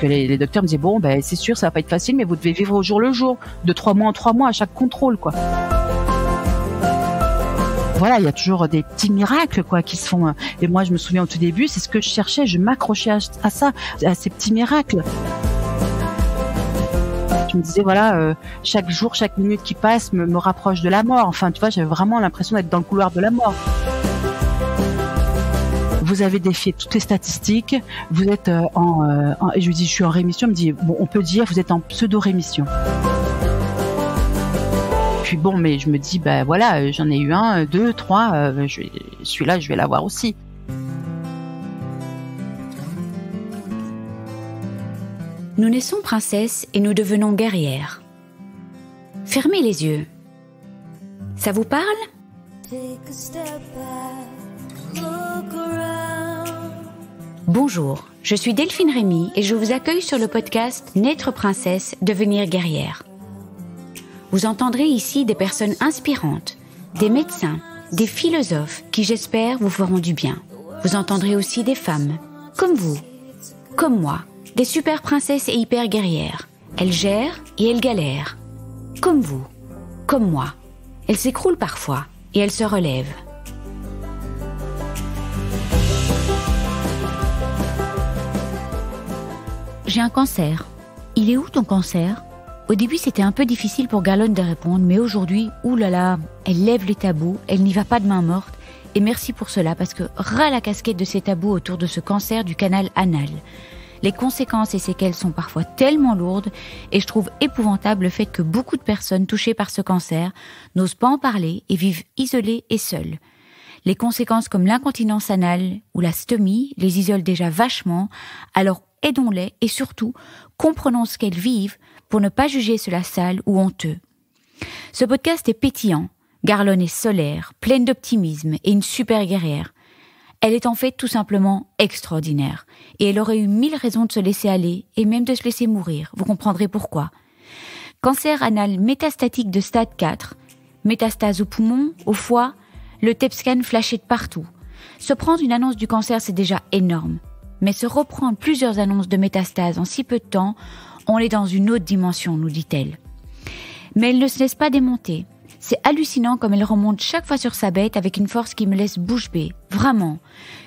que les docteurs me disaient bon, c'est sûr, ça va pas être facile, mais vous devez vivre au jour le jour, de 3 mois en 3 mois à chaque contrôle, quoi. Voilà, il y a toujours des petits miracles, quoi, qui se font. Et moi, je me souviens au tout début, c'est ce que je cherchais, je m'accrochais à ça, à ces petits miracles. Je me disais, voilà, chaque jour, chaque minute qui passe me rapproche de la mort. Enfin, tu vois, j'avais vraiment l'impression d'être dans le couloir de la mort. Vous avez défié toutes les statistiques, vous êtes et je lui dis, je suis en rémission, il me dit, bon, on peut dire, vous êtes en pseudo-rémission. Puis bon, mais je me dis, voilà, j'en ai eu 1, 2, 3, celui-là, je vais l'avoir aussi. Nous naissons princesses et nous devenons guerrières. Fermez les yeux. Ça vous parle ? Bonjour, je suis Delphine Rémy et je vous accueille sur le podcast Naître princesse, devenir guerrière. Vous entendrez ici des personnes inspirantes, des médecins, des philosophes qui, j'espère, vous feront du bien. Vous entendrez aussi des femmes, comme vous, comme moi, des super princesses et hyper guerrières. Elles gèrent et elles galèrent. Comme vous, comme moi. Elles s'écroulent parfois et elles se relèvent. J'ai un cancer. Il est où ton cancer ? Au début, c'était un peu difficile pour Garlone de répondre, mais aujourd'hui, oulala, elle lève les tabous, elle n'y va pas de main morte. Et merci pour cela, parce que ras la casquette de ces tabous autour de ce cancer du canal anal. Les conséquences et séquelles sont parfois tellement lourdes, et je trouve épouvantable le fait que beaucoup de personnes touchées par ce cancer n'osent pas en parler et vivent isolées et seules. Les conséquences comme l'incontinence anale ou la stomie les isolent déjà vachement, alors aidons-les et surtout, comprenons ce qu'elles vivent pour ne pas juger cela sale ou honteux. Ce podcast est pétillant. Garlone est solaire, pleine d'optimisme et une super guerrière. Elle est en fait tout simplement extraordinaire. Et elle aurait eu 1000 raisons de se laisser aller et même de se laisser mourir. Vous comprendrez pourquoi. Cancer anal métastatique de stade 4, métastase au poumon, au foie, le TEP scan flashé de partout. Se prendre une annonce du cancer, c'est déjà énorme. Mais se reprendre plusieurs annonces de métastase en si peu de temps, on est dans une autre dimension, nous dit-elle. Mais elle ne se laisse pas démonter. C'est hallucinant comme elle remonte chaque fois sur sa bête avec une force qui me laisse bouche bée. Vraiment.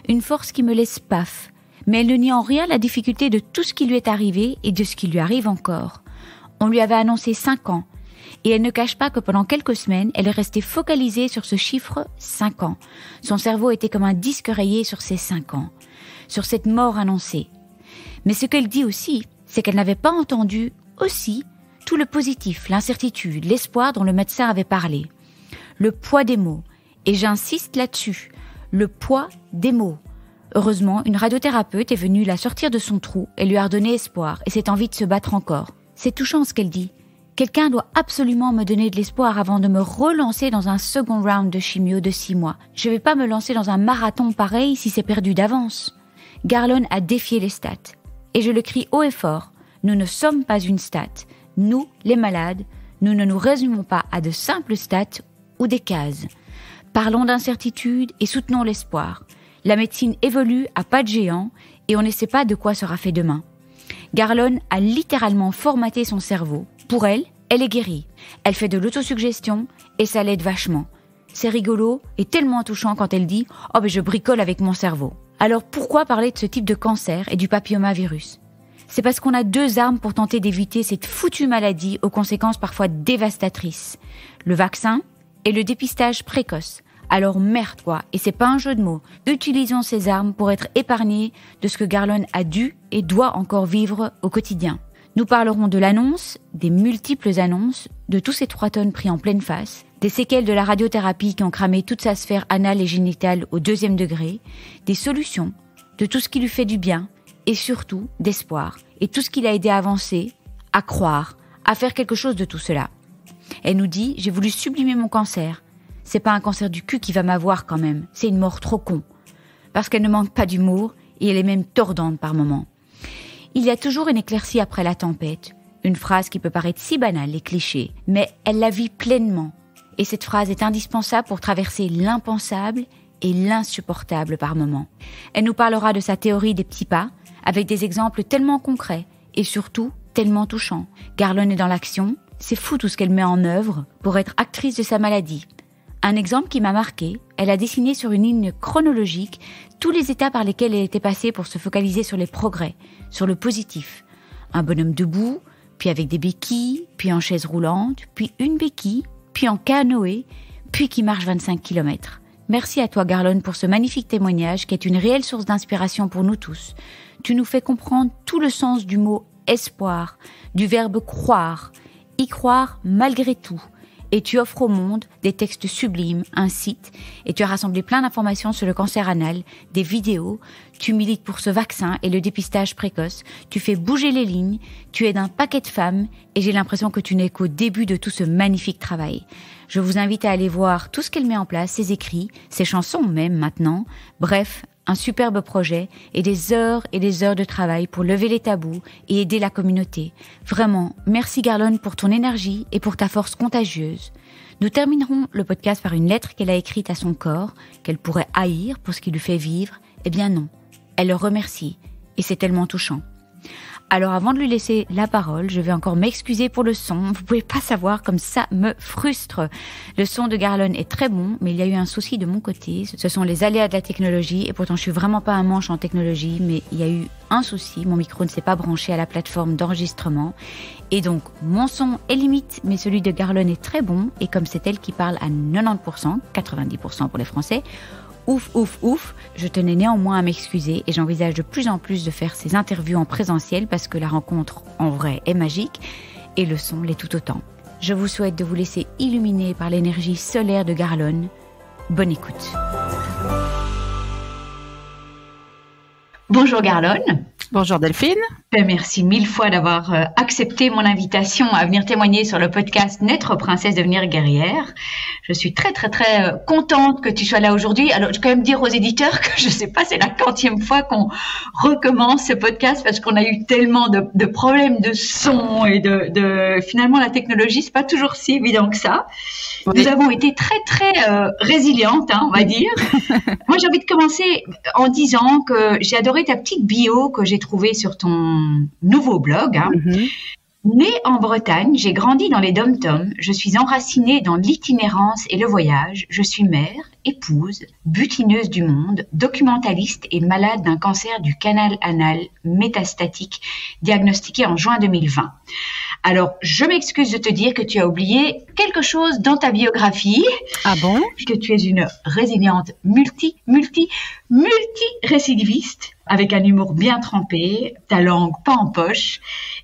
Une force qui me laisse paf. Mais elle ne nie en rien la difficulté de tout ce qui lui est arrivé et de ce qui lui arrive encore. On lui avait annoncé 5 ans. Et elle ne cache pas que pendant quelques semaines, elle est restée focalisée sur ce chiffre 5 ans. Son cerveau était comme un disque rayé sur ces 5 ans. Sur cette mort annoncée. Mais ce qu'elle dit aussi, c'est qu'elle n'avait pas entendu aussi tout le positif, l'incertitude, l'espoir dont le médecin avait parlé. Le poids des mots. Et j'insiste là-dessus. Le poids des mots. Heureusement, une radiothérapeute est venue la sortir de son trou et lui a redonné espoir et cette envie de se battre encore. C'est touchant ce qu'elle dit. Quelqu'un doit absolument me donner de l'espoir avant de me relancer dans un second round de chimio de 6 mois. Je vais pas me lancer dans un marathon pareil si c'est perdu d'avance. Garlone a défié les stats. Et je le crie haut et fort. Nous ne sommes pas une stat. Nous, les malades, nous ne nous résumons pas à de simples stats ou des cases. Parlons d'incertitude et soutenons l'espoir. La médecine évolue à pas de géant et on ne sait pas de quoi sera fait demain. Garlone a littéralement formaté son cerveau. Pour elle, elle est guérie. Elle fait de l'autosuggestion et ça l'aide vachement. C'est rigolo et tellement touchant quand elle dit « Oh je bricole avec mon cerveau ». Alors pourquoi parler de ce type de cancer et du papillomavirus ? C'est parce qu'on a 2 armes pour tenter d'éviter cette foutue maladie aux conséquences parfois dévastatrices. Le vaccin et le dépistage précoce. Alors merde quoi, et c'est pas un jeu de mots. Utilisons ces armes pour être épargnés de ce que Garlone a dû et doit encore vivre au quotidien. Nous parlerons de l'annonce, des multiples annonces, de tous ces 3 tonnes pris en pleine face, des séquelles de la radiothérapie qui ont cramé toute sa sphère anale et génitale au 2e degré, des solutions, de tout ce qui lui fait du bien, et surtout d'espoir, et tout ce qui l'a aidé à avancer, à croire, à faire quelque chose de tout cela. Elle nous dit « J'ai voulu sublimer mon cancer. C'est pas un cancer du cul qui va m'avoir quand même, c'est une mort trop con. » Parce qu'elle ne manque pas d'humour, et elle est même tordante par moments. Il y a toujours une éclaircie après la tempête. Une phrase qui peut paraître si banale et cliché, mais elle la vit pleinement. Et cette phrase est indispensable pour traverser l'impensable et l'insupportable par moments. Elle nous parlera de sa théorie des petits pas, avec des exemples tellement concrets et surtout tellement touchant. Garlone est dans l'action, c'est fou tout ce qu'elle met en œuvre pour être actrice de sa maladie. Un exemple qui m'a marqué, elle a dessiné sur une ligne chronologique tous les états par lesquels elle était passée pour se focaliser sur les progrès, sur le positif. Un bonhomme debout, puis avec des béquilles, puis en chaise roulante, puis une béquille, puis en canoë, puis qui marche 25 km. Merci à toi Garlone pour ce magnifique témoignage qui est une réelle source d'inspiration pour nous tous. Tu nous fais comprendre tout le sens du mot espoir, du verbe croire, y croire malgré tout. Et tu offres au monde des textes sublimes, un site, et tu as rassemblé plein d'informations sur le cancer anal, des vidéos, tu milites pour ce vaccin et le dépistage précoce, tu fais bouger les lignes, tu aides un paquet de femmes, et j'ai l'impression que tu n'es qu'au début de tout ce magnifique travail. Je vous invite à aller voir tout ce qu'elle met en place, ses écrits, ses chansons même maintenant, bref, un superbe projet et des heures de travail pour lever les tabous et aider la communauté. Vraiment, merci Garlone pour ton énergie et pour ta force contagieuse. Nous terminerons le podcast par une lettre qu'elle a écrite à son corps, qu'elle pourrait haïr pour ce qui lui fait vivre. Eh bien non, elle le remercie et c'est tellement touchant. Alors avant de lui laisser la parole, je vais encore m'excuser pour le son. Vous pouvez pas savoir comme ça me frustre. Le son de Garlone est très bon, mais il y a eu un souci de mon côté. Ce sont les aléas de la technologie, et pourtant je suis vraiment pas un manche en technologie, mais il y a eu un souci. Mon micro ne s'est pas branché à la plateforme d'enregistrement. Et donc, mon son est limite, mais celui de Garlone est très bon. Et comme c'est elle qui parle à 90%, 90% pour les Français, ouf, je tenais néanmoins à m'excuser et j'envisage de plus en plus de faire ces interviews en présentiel parce que la rencontre en vrai est magique et le son l'est tout autant. Je vous souhaite de vous laisser illuminer par l'énergie solaire de Garlone. Bonne écoute. Bonjour Garlone. Bonjour Delphine. Merci mille fois d'avoir accepté mon invitation à venir témoigner sur le podcast Naître princesse, devenir guerrière. Je suis très contente que tu sois là aujourd'hui. Alors, je vais quand même dire aux éditeurs que je sais pas, c'est la 40e fois qu'on recommence ce podcast parce qu'on a eu tellement de problèmes de son et de finalement la technologie, c'est pas toujours si évident que ça. Oui. Nous avons été très résilientes, on va dire. Moi, j'ai envie de commencer en disant que j'ai adoré ta petite bio que j'ai trouvée sur ton nouveau blog. Mm-hmm. Née en Bretagne, j'ai grandi dans les dom-toms, je suis enracinée dans l'itinérance et le voyage, je suis mère, épouse, butineuse du monde, documentaliste et malade d'un cancer du canal anal métastatique diagnostiqué en juin 2020. Alors, je m'excuse de te dire que tu as oublié quelque chose dans ta biographie. Ah bon? Que tu es une résiliente multi-récidiviste avec un humour bien trempé, ta langue pas en poche,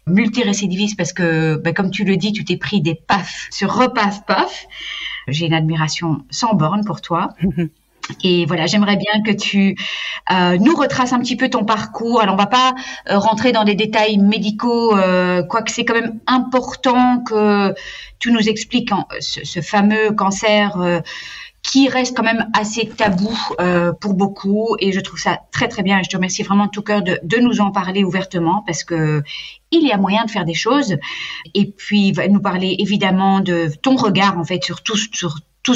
multirécidiviste parce que, comme tu le dis, tu t'es pris des paf sur repaf-paf. J'ai une admiration sans borne pour toi. Et voilà, j'aimerais bien que tu nous retraces un petit peu ton parcours. Alors, on va pas rentrer dans des détails médicaux, quoique c'est quand même important que tu nous expliques ce fameux cancer qui reste quand même assez tabou pour beaucoup. Et je trouve ça très bien. Et je te remercie vraiment de tout cœur de nous en parler ouvertement parce que il y a moyen de faire des choses. Et puis, va nous parler évidemment de ton regard en fait sur tout ce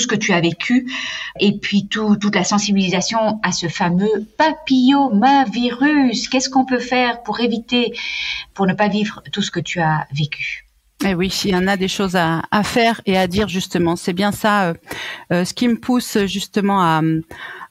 que tu as vécu et puis toute la sensibilisation à ce fameux papillomavirus. Qu'est-ce qu'on peut faire pour ne pas vivre tout ce que tu as vécu? Eh oui, il y en a des choses à faire et à dire justement. C'est bien ça, ce qui me pousse justement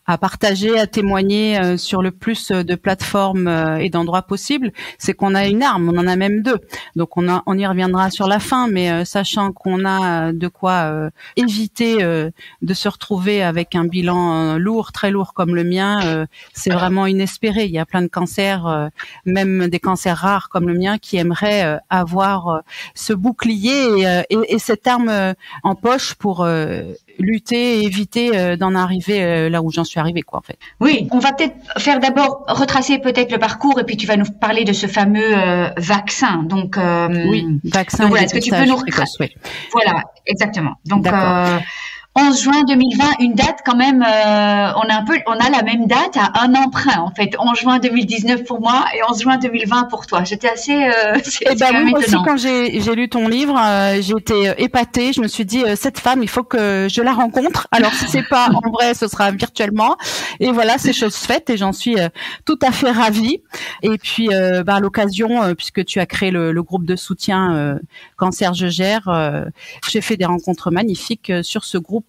à partager, à témoigner sur le plus de plateformes et d'endroits possibles, c'est qu'on a une arme, on en a même deux. Donc on y reviendra sur la fin, mais sachant qu'on a de quoi éviter de se retrouver avec un bilan lourd, très lourd comme le mien, c'est vraiment inespéré. Il y a plein de cancers, même des cancers rares comme le mien, qui aimeraient avoir ce bouclier et cette arme en poche pour lutter et éviter d'en arriver là où j'en suis arrivée, quoi, en fait. Oui, on va peut-être faire d'abord retracer peut-être le parcours et puis tu vas nous parler de ce fameux vaccin. Donc oui, vaccin. Donc voilà, est-ce que tu peux nous retracer? Oui. Voilà, exactement. Donc 11 juin 2020, une date quand même, on a la même date à un emprunt en fait. 11 juin 2019 pour moi et 11 juin 2020 pour toi. J'étais assez, c'est quand même moi aussi, étonnant. quand j'ai lu ton livre, j'ai été épatée. Je me suis dit, cette femme, il faut que je la rencontre. Alors, si c'est pas en vrai, ce sera virtuellement. Et voilà, c'est chose faite et j'en suis tout à fait ravie. Et puis, à l'occasion, puisque tu as créé le groupe de soutien Cancer Je Gère, j'ai fait des rencontres magnifiques sur ce groupe.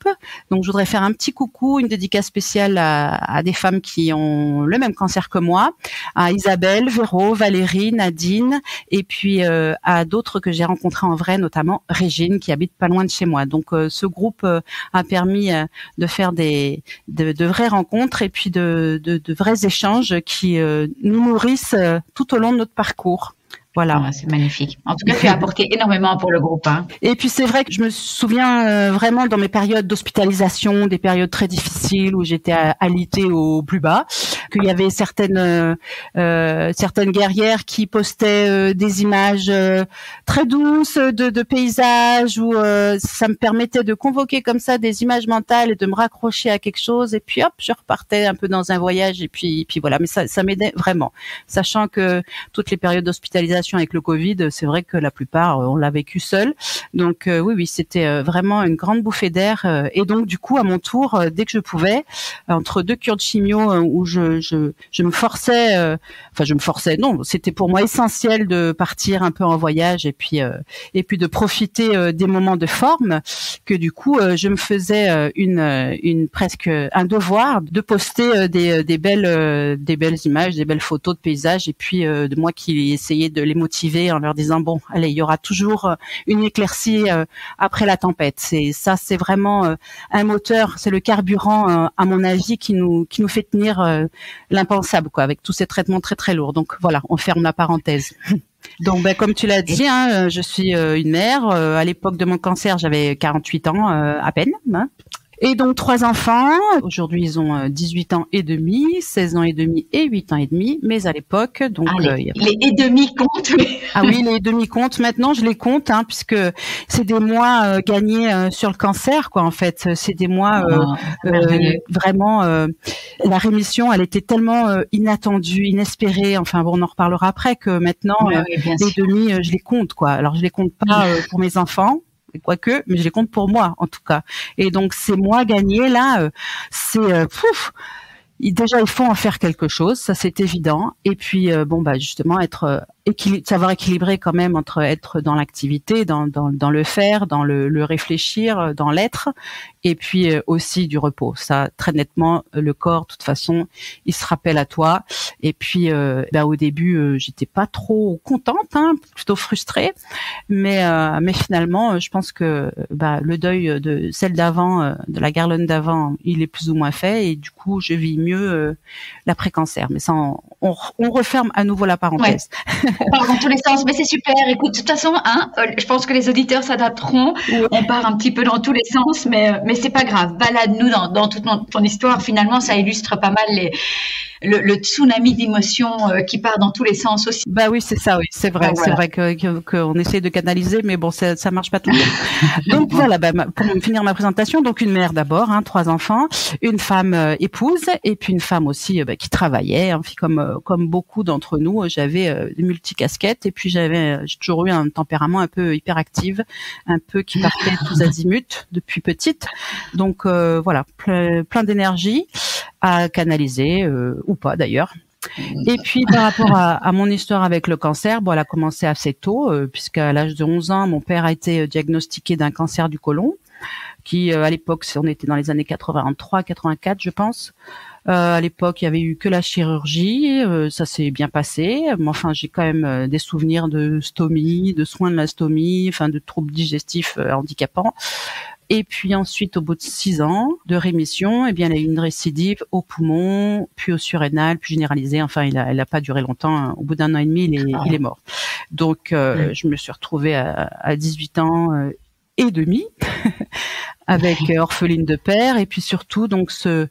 Donc, je voudrais faire un petit coucou, une dédicace spéciale à des femmes qui ont le même cancer que moi, à Isabelle, Véro, Valérie, Nadine, et puis à d'autres que j'ai rencontrés en vrai, notamment Régine, qui habite pas loin de chez moi. Donc, ce groupe a permis de faire de vraies rencontres et puis de vrais échanges qui nous nourrissent tout au long de notre parcours. Voilà. Ah, c'est magnifique. En tout cas, tu as apporté énormément pour le groupe. Hein. Et puis c'est vrai que je me souviens vraiment dans mes périodes d'hospitalisation, des périodes très difficiles où j'étais alitée au plus bas, qu'il y avait certaines guerrières qui postaient des images très douces de paysages où ça me permettait de convoquer comme ça des images mentales et de me raccrocher à quelque chose. Et puis hop, je repartais un peu dans un voyage et puis voilà. Mais ça m'aidait vraiment, sachant que toutes les périodes d'hospitalisation avec le Covid, c'est vrai que la plupart on l'a vécu seul. Donc oui, c'était vraiment une grande bouffée d'air. Et donc du coup, à mon tour, dès que je pouvais, entre deux cures de chimio où je me forçais, non, c'était pour moi essentiel de partir un peu en voyage et puis de profiter des moments de forme, que du coup je me faisais une presque un devoir de poster des belles images, des belles photos de paysages et puis de moi qui essayais de les motiver en leur disant bon, allez, il y aura toujours une éclaircie après la tempête. C'est vraiment un moteur, c'est le carburant à mon avis qui nous fait tenir l'impensable quoi, avec tous ces traitements très très lourds. Donc voilà, on ferme la parenthèse. Donc comme tu l'as dit, je suis une mère. À l'époque de mon cancer, j'avais 48 ans à peine. Hein. Et donc 3 enfants. Aujourd'hui, ils ont 18 ans et demi, 16 ans et demi et 8 ans et demi. Mais à l'époque, donc les et demi comptent. Ah oui, les demi comptent. Maintenant, je les compte, puisque c'est des mois gagnés sur le cancer, quoi. En fait, c'est des mois vraiment. La rémission, elle était tellement inattendue, inespérée. Enfin bon, on en reparlera après. Que maintenant, les demi, je les compte, quoi. Alors, je les compte pas pour mes enfants. Quoique, mais je les compte pour moi, en tout cas. Et donc, ces mois gagnés, là, déjà, il faut en faire quelque chose, ça c'est évident. Et puis, justement, savoir équilibrer quand même entre être dans l'activité, dans le faire, dans le réfléchir, dans l'être, et puis aussi du repos. Ça, très nettement, le corps, de toute façon, il se rappelle à toi. Et puis, au début, j'étais pas trop contente, plutôt frustrée, mais finalement, je pense que le deuil de celle d'avant, de la Garlone d'avant, il est plus ou moins fait, et du coup, je vis mieux l'après-cancer. Mais ça, on referme à nouveau la parenthèse. Ouais. On part dans tous les sens, mais c'est super. Écoute, de toute façon, je pense que les auditeurs s'adapteront. Ouais. On part un petit peu dans tous les sens, mais c'est pas grave. Balade-nous dans toute ton histoire. Finalement, ça illustre pas mal le tsunami d'émotions qui part dans tous les sens aussi. Oui, c'est ça, oui, c'est vrai. Voilà. C'est vrai qu'on essaie de canaliser, mais bon, ça marche pas tout le temps. Donc voilà, pour finir ma présentation, donc une mère d'abord, 3 enfants, une femme épouse, et puis une femme aussi qui travaillait, comme beaucoup d'entre nous. J'avais des multicasquettes, et puis j'ai toujours eu un tempérament un peu hyperactive, un peu qui partait tous azimuts depuis petite. Donc voilà, plein d'énergie à canaliser, ou pas d'ailleurs. Et puis par rapport à mon histoire avec le cancer, elle a commencé assez tôt, puisqu'à l'âge de 11 ans, mon père a été diagnostiqué d'un cancer du côlon, qui à l'époque, on était dans les années 83-84, je pense. À l'époque, il y avait eu que la chirurgie, ça s'est bien passé. Mais enfin, j'ai quand même des souvenirs de stomie, de soins de la stomie, de troubles digestifs handicapants. Et puis ensuite, au bout de 6 ans de rémission, il y a eu une récidive au poumon, puis au surrénal, puis généralisée. Enfin, il a pas duré longtemps. Au bout d'1 an et demi, il est mort. Donc, je me suis retrouvée à 18 ans et demi, avec orpheline de père, et puis surtout donc ce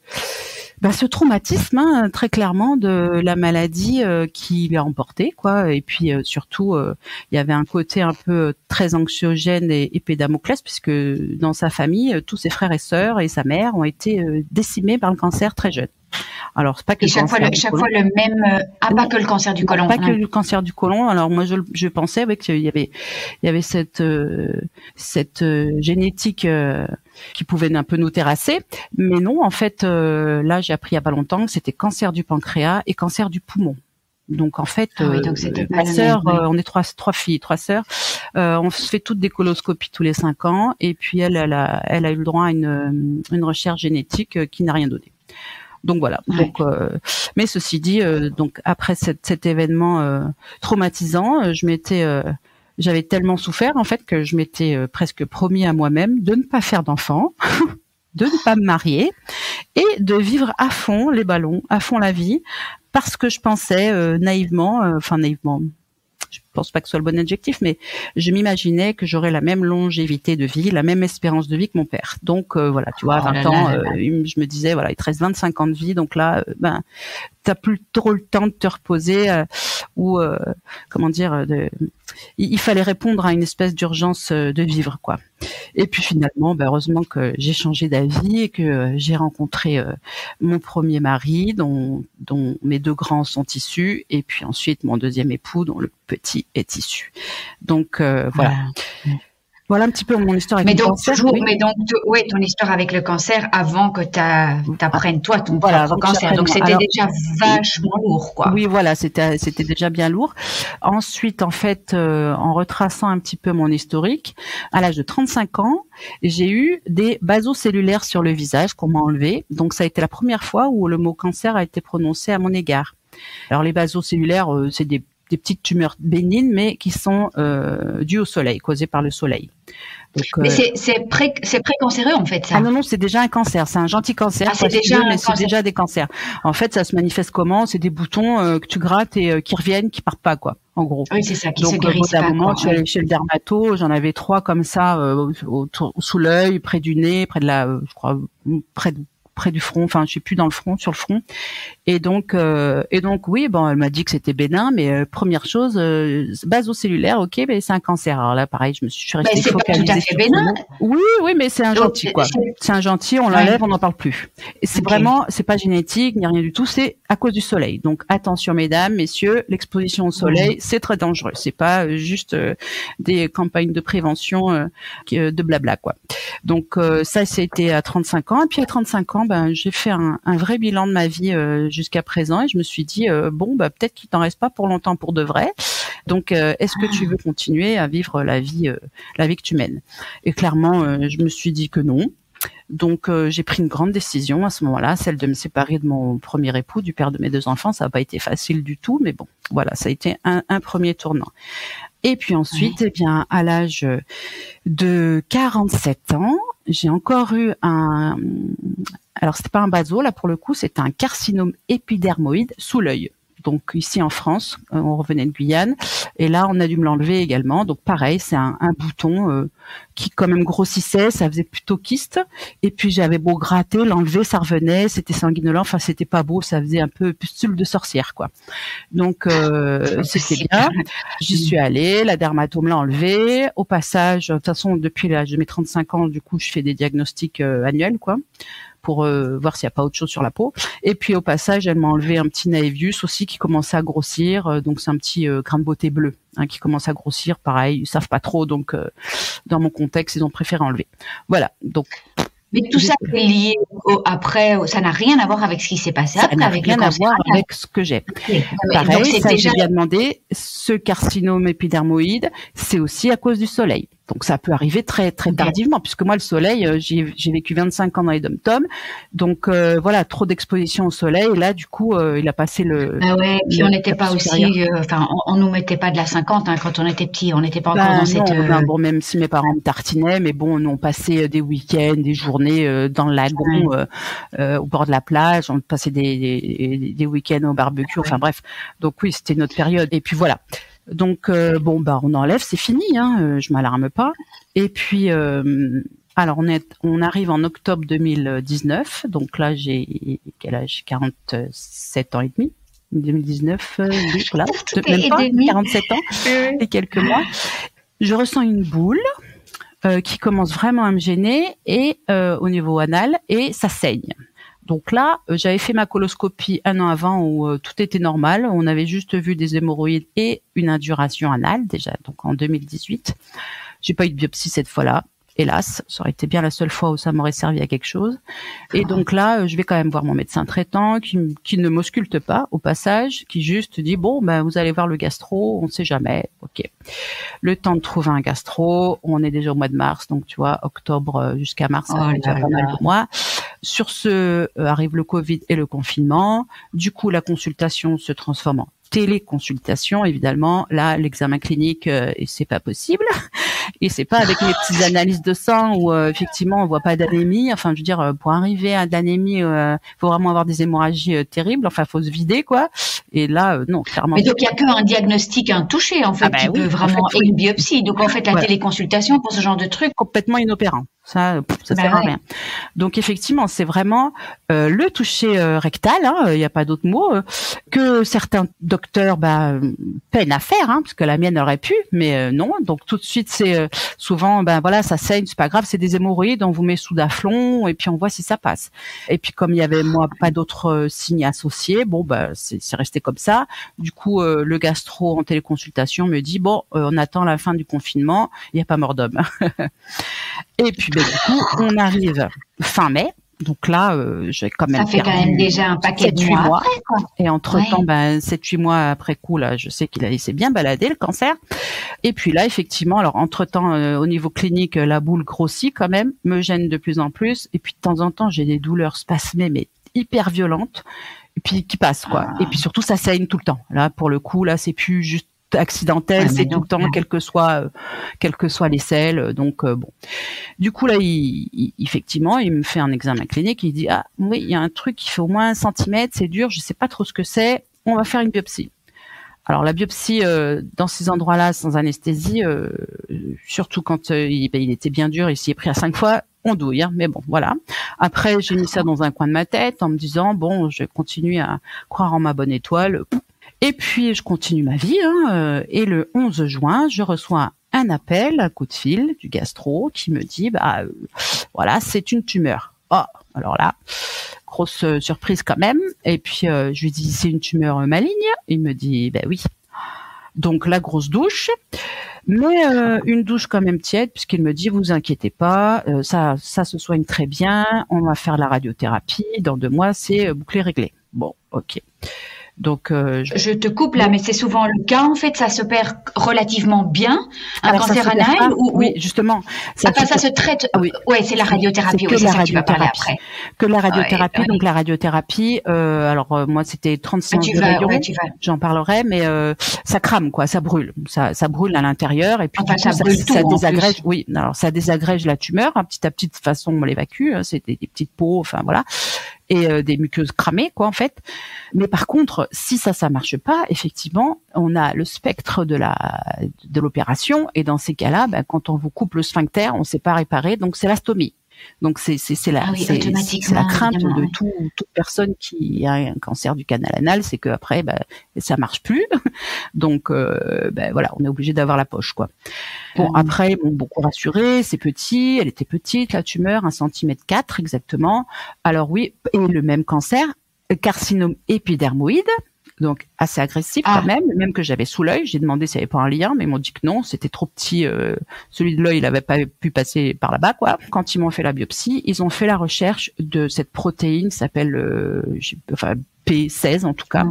Ce traumatisme, hein, très clairement, de la maladie qui l'a emporté, quoi. Et puis surtout, il y avait un côté un peu très anxiogène et épée Damoclès, puisque dans sa famille, tous ses frères et sœurs et sa mère ont été décimés par le cancer très jeune. Alors c'est pas que chaque fois le même, pas que le cancer du côlon. Pas que le cancer du côlon. Alors moi je pensais qu'il y avait cette génétique qui pouvait un peu nous terrasser, mais non, en fait là j'ai appris il y a pas longtemps que c'était cancer du pancréas et cancer du poumon. Donc en fait, donc ma sœur, on est trois sœurs, on se fait toutes des coloscopies tous les 5 ans, et puis elle a eu le droit à une recherche génétique qui n'a rien donné. Donc voilà. Ouais. Donc, mais ceci dit, donc après cet événement traumatisant, j'avais tellement souffert en fait que je m'étais presque promis à moi-même de ne pas faire d'enfants, de ne pas me marier et de vivre à fond les ballons, à fond la vie, parce que je pensais naïvement, je pense pas que ce soit le bon adjectif, mais je m'imaginais que j'aurais la même longévité de vie, la même espérance de vie que mon père. Donc voilà, tu vois, à 20 ans, je me disais voilà, il te reste 25 ans de vie, donc là, t'as plus trop le temps de te reposer ou comment dire, il fallait répondre à une espèce d'urgence de vivre, quoi. Et puis finalement, heureusement que j'ai changé d'avis et que j'ai rencontré mon premier mari, dont mes 2 grands sont issus, et puis ensuite mon deuxième époux, dont le petit est issu. Donc voilà. Voilà un petit peu mon histoire avec le cancer. Ton histoire avec le cancer avant que t'apprennes toi ton propre cancer. Donc c'était déjà vachement lourd, quoi. Oui, voilà, c'était déjà bien lourd. Ensuite, en fait, en retraçant un petit peu mon historique, à l'âge de 35 ans, j'ai eu des basocellulaires sur le visage qu'on m'a enlevé. Donc ça a été la première fois où le mot cancer a été prononcé à mon égard. Alors les basocellulaires, c'est des petites tumeurs bénignes, mais qui sont dues au soleil, causées par le soleil. Donc, mais c'est précancéreux en fait, ça. Ah non, c'est déjà un cancer, c'est un gentil cancer. C'est déjà des cancers. En fait, ça se manifeste comment? C'est des boutons que tu grattes et qui reviennent, qui partent pas, quoi. En gros. Oui, c'est ça, qui donc, se guérissent pas. Donc, je suis allée chez le dermato, j'en avais 3 comme ça, sous l'œil, près du nez, près de je crois, près du front, enfin je sais plus, sur le front, et donc oui, elle m'a dit que c'était bénin, mais première chose, basocellulaire, ok, mais c'est un cancer. Alors là pareil, je suis restée focalisée. C'est pas tout à fait bénin. Oui, mais c'est un gentil, quoi. C'est un gentil, on l'enlève, on n'en parle plus. Et c'est vraiment, c'est pas génétique ni rien du tout, c'est à cause du soleil. Donc attention mesdames, messieurs, l'exposition au soleil, c'est très dangereux. C'est pas juste des campagnes de prévention de blabla, quoi. Donc ça c'était à 35 ans, et puis à 35 ans, j'ai fait un vrai bilan de ma vie jusqu'à présent, et je me suis dit peut-être qu'il t'en reste pas pour longtemps pour de vrai. Donc est-ce que tu veux continuer à vivre la vie que tu mènes? Et clairement, je me suis dit que non. Donc j'ai pris une grande décision à ce moment-là, celle de me séparer de mon premier époux, du père de mes 2 enfants. Ça n'a pas été facile du tout, mais bon, voilà, ça a été un premier tournant. Et puis ensuite, à l'âge de 47 ans, j'ai encore eu alors c'était pas un baso, là pour le coup, c'était un carcinome épidermoïde sous l'œil. Donc ici en France, on revenait de Guyane, et là on a dû me l'enlever également. Donc pareil, c'est un bouton qui quand même grossissait, ça faisait plutôt kyste. Et puis j'avais beau gratter, l'enlever, ça revenait, c'était sanguinolent. Enfin c'était pas beau, ça faisait un peu pustule de sorcière, quoi. Donc c'était bien. J'y suis allée, la dermatome l'a enlevé. Au passage, de toute façon depuis l'âge de mes 35 ans, du coup je fais des diagnostics annuels, quoi, pour voir s'il n'y a pas autre chose sur la peau. Et puis au passage, elle m'a enlevé un petit naevius aussi qui commençait à grossir. Donc c'est un petit grain de beauté bleu qui commence à grossir. Pareil, ils savent pas trop. Donc dans mon contexte, ils ont préféré enlever. Voilà. Donc. Mais tout ça est lié après, ça n'a rien à voir avec ce qui s'est passé après. Ça n'a rien à voir avec ce que j'ai. Okay. Pareil, ça j'ai bien demandé. Ce carcinome épidermoïde, c'est aussi à cause du soleil. Donc ça peut arriver très très tardivement, puisque moi le soleil, j'ai vécu 25 ans dans les dom-toms, donc voilà, trop d'exposition au soleil, et là du coup il a passé le. Ah ouais, puis on n'était pas aussi, on nous mettait pas de la 50 quand on était petit, on n'était pas encore dans cette. Bon, même si mes parents me tartinaient, mais bon, on passait des week-ends, des journées dans le lagon, au bord de la plage, on passait des week-ends au barbecue, enfin bref. Donc oui, c'était notre période. Et puis voilà. Donc on enlève, c'est fini, je m'alarme pas. Et puis Alors, on arrive en octobre 2019. Donc là, j'ai quel âge? 47 ans et demi. 2019, oui, voilà. Même pas, 47 ans et quelques mois. Je ressens une boule qui commence vraiment à me gêner et au niveau anal et ça saigne. Donc là, j'avais fait ma coloscopie 1 an avant où tout était normal. On avait juste vu des hémorroïdes et une induration anale déjà, donc en 2018. J'ai pas eu de biopsie cette fois-là. Hélas, ça aurait été bien la seule fois où ça m'aurait servi à quelque chose. Et donc là, je vais quand même voir mon médecin traitant qui ne m'ausculte pas au passage, qui juste dit bon, ben vous allez voir le gastro, on ne sait jamais. Ok. Le temps de trouver un gastro, on est déjà au mois de mars, donc tu vois, octobre jusqu'à mars, ça fait déjà pas mal de mois. Sur ce arrive le Covid et le confinement. Du coup, la consultation se transforme en téléconsultation, évidemment. Là, l'examen clinique, c'est pas possible. Et c'est pas avec les petites analyses de sang où effectivement on voit pas d'anémie. Enfin, je veux dire, pour arriver à de l'anémie, faut vraiment avoir des hémorragies terribles. Enfin, faut se vider, quoi. Et là, non, clairement. Mais donc il y a qu'un diagnostic, un toucher en fait, qui peut vraiment et une biopsie. Donc en fait, la téléconsultation pour ce genre de truc complètement inopérant. Ça sert à rien. Donc effectivement, c'est vraiment le toucher rectal, il y a pas d'autre mot, que certains docteurs peinent à faire, parce que la mienne aurait pu, mais non. Donc tout de suite, c'est souvent, ça saigne, c'est pas grave, c'est des hémorroïdes, on vous met sous daflon et puis on voit si ça passe. Et puis comme il y avait moi pas d'autres signes associés, c'est resté comme ça. Du coup, le gastro en téléconsultation me dit on attend la fin du confinement, il y a pas mort d'homme. Et puis du coup, on arrive fin mai. Donc là, j'ai quand même ça fait quand même déjà un paquet de mois après, quoi. Et entre-temps, 7-8 mois après coup, là, je sais qu'il s'est bien baladé, le cancer. Et puis là, effectivement, alors entre-temps, au niveau clinique, la boule grossit quand même, me gêne de plus en plus. Et puis de temps en temps, j'ai des douleurs spasmées, mais hyper violentes. Et puis qui passent, quoi. Et puis surtout, ça saigne tout le temps. Là, pour le coup, là, c'est plus juste accidentel, c'est tout le temps, quelles que soient les selles. Donc bon. Du coup là, effectivement, il me fait un examen clinique. Il dit oui, il y a un truc qui fait au moins 1 centimètre, c'est dur, je sais pas trop ce que c'est. On va faire une biopsie. Alors la biopsie dans ces endroits-là sans anesthésie, surtout quand il était bien dur, il s'y est pris à 5 fois. On douille, mais bon, voilà. Après, j'ai mis ça dans un coin de ma tête en me disant bon, je vais continuer à croire en ma bonne étoile. Et puis, je continue ma vie, et le 11 juin, je reçois un appel, un coup de fil du gastro qui me dit, voilà, c'est une tumeur. Oh, alors là, grosse surprise quand même. Et puis, je lui dis, c'est une tumeur maligne. Il me dit, oui. Donc, la grosse douche. Mais une douche quand même tiède, puisqu'il me dit, vous inquiétez pas, ça se soigne très bien. On va faire la radiothérapie. Dans 2 mois, c'est bouclé, réglé. Bon, ok. Donc, je te coupe là, mais c'est souvent le cas. En fait, ça se perd relativement bien. Un cancer anal oui, justement. Ça se traite. Oui, c'est la radiothérapie. C'est ça que tu vas parler après. Que la radiothérapie. Donc la radiothérapie. Alors moi, c'était 35 de rayons. J'en parlerai, mais ça crame, quoi. Ça brûle. Ça brûle à l'intérieur et puis ça désagrège. Oui, alors ça désagrège la tumeur. Petit à petit, de toute façon, on l'évacue. C'est des petites peaux. Enfin voilà. Et des muqueuses cramées, quoi, en fait. Mais par contre, si ça marche pas, effectivement, on a le spectre de l'opération. Et dans ces cas-là, quand on vous coupe le sphincter, on ne sait pas réparer. Donc, c'est la stomie. Donc, c'est la crainte de toute personne qui a un cancer du canal anal, c'est que après, ça marche plus. Donc, voilà, on est obligé d'avoir la poche, quoi. Bon, après, beaucoup rassuré, c'est petit, elle était petite, la tumeur, 1,4 cm exactement. Alors oui, et le même cancer, carcinome épidermoïde. Donc assez agressif quand même que j'avais sous l'œil. J'ai demandé s'il n'y avait pas un lien, mais ils m'ont dit que non, c'était trop petit. Celui de l'œil, il n'avait pas pu passer par là-bas, quoi. Quand ils m'ont fait la biopsie, ils ont fait la recherche de cette protéine qui s'appelle, P16 en tout cas.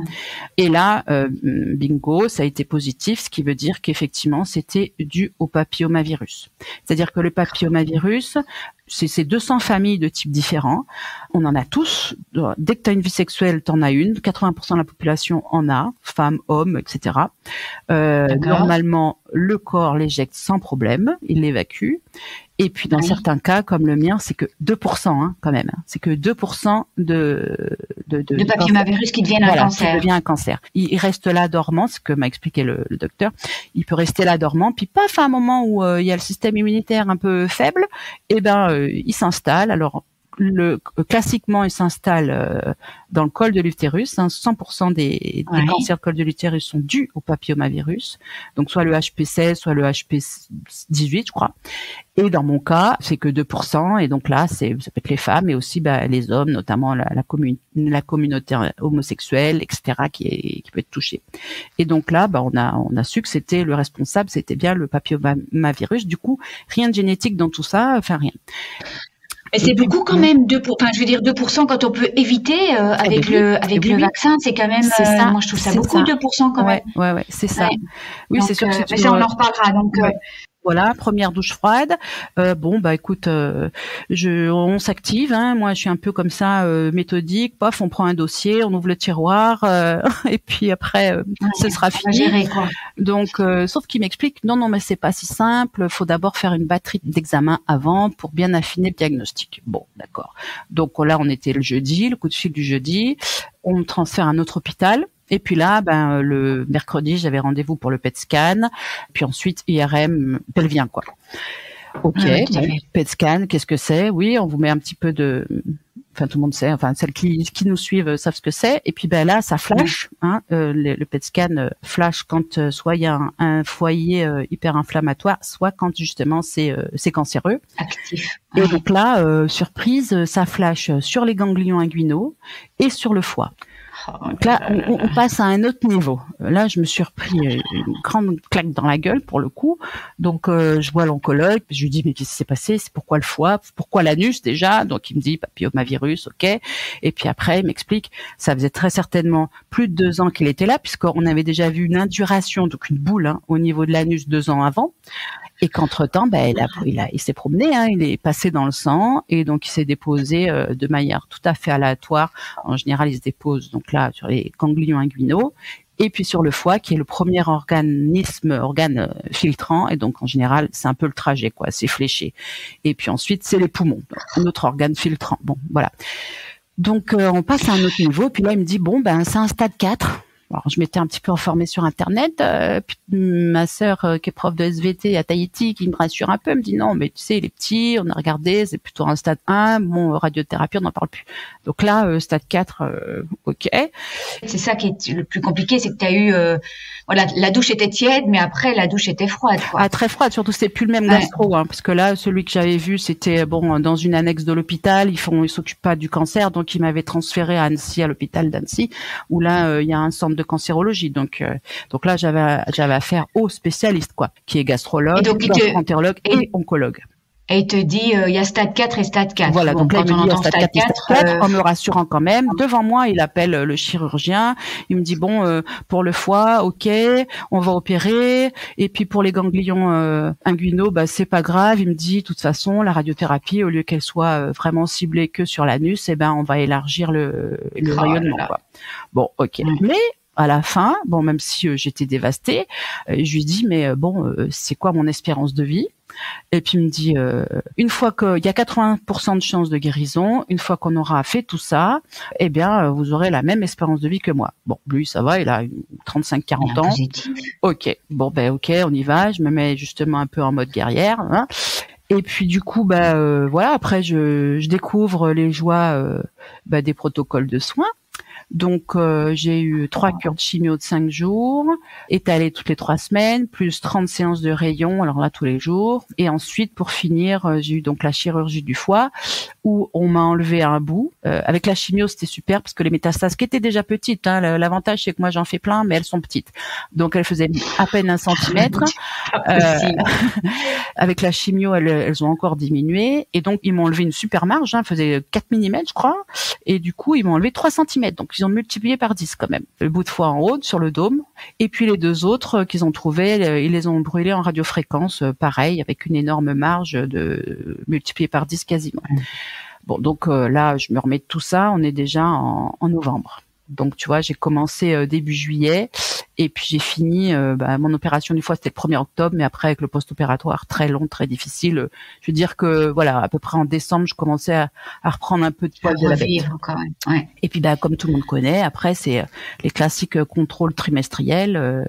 Et là, bingo, ça a été positif, ce qui veut dire qu'effectivement, c'était dû au papillomavirus. C'est-à-dire que le papillomavirus, c'est 200 familles de types différents. On en a tous. Dès que tu as une vie sexuelle, tu en as une. 80% de la population en a, femmes, hommes, etc. Normalement, le corps l'éjecte sans problème, il l'évacue. Et puis dans certains cas, comme le mien, c'est que 2% quand même. C'est que 2% de papillomavirus qui deviennent un cancer. Qui devient un cancer. Il reste là dormant, ce que m'a expliqué le docteur. Il peut rester là dormant, puis paf, à un moment où il y a le système immunitaire un peu faible, il s'installe. Alors classiquement, il s'installe dans le col de l'utérus. 100% des cancers de col de l'utérus sont dus au papillomavirus. Donc soit le HPV, soit le HPV-18, je crois. Et dans mon cas, c'est que 2%. Et donc là, ça peut être les femmes, et aussi les hommes, notamment la communauté homosexuelle, etc., qui peut être touchée. Et donc là, on a su que c'était le responsable, c'était bien le papillomavirus. Du coup, rien de génétique dans tout ça, enfin rien. Mais c'est beaucoup quand même, 2% quand on peut éviter avec le vaccin, c'est quand même, moi je trouve ça beaucoup, 2% quand même. Ouais, c'est ça. Ouais. Oui, donc, c'est sûr que c'est mais ça, on en reparlera, donc. Voilà, première douche froide. Écoute, on s'active. Moi, je suis un peu comme ça, méthodique. Paf, on prend un dossier, on ouvre le tiroir, et puis après, ce sera fini. Gérer, quoi. Donc, sauf qu'il m'explique, non, mais c'est pas si simple. Faut d'abord faire une batterie d'examens avant pour bien affiner le diagnostic. Bon, d'accord. Donc là, on était le jeudi, le coup de fil du jeudi. On me transfère à un autre hôpital. Et puis là, le mercredi, j'avais rendez-vous pour le PET scan. Puis ensuite, IRM pelvien, quoi. Ok, PET scan, qu'est-ce que c'est? Oui, on vous met un petit peu de... Enfin, tout le monde sait. Enfin, celles qui nous suivent savent ce que c'est. Et puis là, ça flash. Le PET scan flash quand soit il y a un foyer hyper inflammatoire, soit quand justement c'est cancéreux. Actif. Et donc là, surprise, ça flash sur les ganglions inguinaux et sur le foie. Donc là, on passe à un autre niveau. Là, je me suis repris une grande claque dans la gueule pour le coup. Donc, je vois l'oncologue, je lui dis mais qu'est-ce qui s'est passé? C'est pourquoi le foie? Pourquoi l'anus déjà? Donc, il me dit papillomavirus, ok. Et puis après, il m'explique, ça faisait très certainement plus de 2 ans qu'il était là, puisqu'on avait déjà vu une induration, donc une boule au niveau de l'anus 2 ans avant. Et qu'entre-temps, il s'est promené, il est passé dans le sang, et donc il s'est déposé de manière tout à fait aléatoire. En général, il se dépose donc là sur les ganglions inguinaux, et puis sur le foie, qui est le premier organe filtrant, et donc en général, c'est un peu le trajet, quoi, c'est fléché. Et puis ensuite, c'est les poumons, un autre organe filtrant. Bon, voilà. Donc on passe à un autre niveau, et puis là, il me dit c'est un stade 4. Alors, je m'étais un petit peu informée sur Internet. Puis ma sœur, qui est prof de SVT à Tahiti, qui me rassure un peu, elle me dit non, mais tu sais, il est petit, on a regardé, c'est plutôt un stade 1. Bon, radiothérapie, on n'en parle plus. Donc là, stade 4, ok. C'est ça qui est le plus compliqué, c'est que tu as eu, la douche était tiède, mais après, la douche était froide, quoi. Ah, très froide, surtout, c'est plus le même gastro, parce que là, celui que j'avais vu, c'était, dans une annexe de l'hôpital, ils s'occupent pas du cancer, donc ils m'avaient transféré à Annecy, à l'hôpital d'Annecy, où là, il y a un centre de cancérologie. Donc là, j'avais affaire aux spécialistes, quoi, qui est gastrologue, gastroentérologue et oncologue. Et il te dit, il y a stade 4 et stade 4. Voilà, donc là, il me dit stade 4 et stade 4, en me rassurant quand même. Devant moi, il appelle le chirurgien. Il me dit, pour le foie, ok, on va opérer. Et puis, pour les ganglions inguinaux, c'est pas grave. Il me dit, de toute façon, la radiothérapie, au lieu qu'elle soit vraiment ciblée que sur l'anus, on va élargir le rayonnement, quoi. Bon, ok. Mais à la fin, même si j'étais dévastée, je lui dis, mais c'est quoi mon espérance de vie? Et puis il me dit, une fois qu'il y a 80% de chances de guérison, une fois qu'on aura fait tout ça, vous aurez la même espérance de vie que moi. Bon, lui, ça va, il a 35-40 ans. Positif. Ok, ok, on y va. Je me mets justement un peu en mode guerrière. Et puis du coup, après, je découvre les joies des protocoles de soins. Donc j'ai eu 3 cures de chimio de 5 jours, étalées toutes les 3 semaines, plus 30 séances de rayons, alors là tous les jours. Et ensuite, pour finir, j'ai eu donc la chirurgie du foie, où on m'a enlevé un bout. Avec la chimio, c'était super parce que les métastases, qui étaient déjà petites, l'avantage c'est que moi j'en fais plein, mais elles sont petites. Donc elles faisaient à peine 1 centimètre. Avec la chimio, elles ont encore diminué. Et donc ils m'ont enlevé une super marge, faisait 4 mm je crois. Et du coup, ils m'ont enlevé 3 centimètres. Donc ils ont multiplié par 10 quand même. Le bout de foie en haut, sur le dôme. Et puis les 2 autres qu'ils ont trouvés, ils les ont brûlés en radiofréquence, pareil, avec une énorme marge de multiplié par 10 quasiment. Bon, donc là, je me remets de tout ça. On est déjà en novembre. Donc, tu vois, j'ai commencé début juillet. Et puis j'ai fini mon opération du foie, c'était le 1er octobre, mais après avec le post-opératoire très long, très difficile, je veux dire que voilà, à peu près en décembre, je commençais à reprendre un peu de poil de la bête. Quand même. Ouais. Et puis comme tout le monde connaît, après c'est les classiques contrôles trimestriels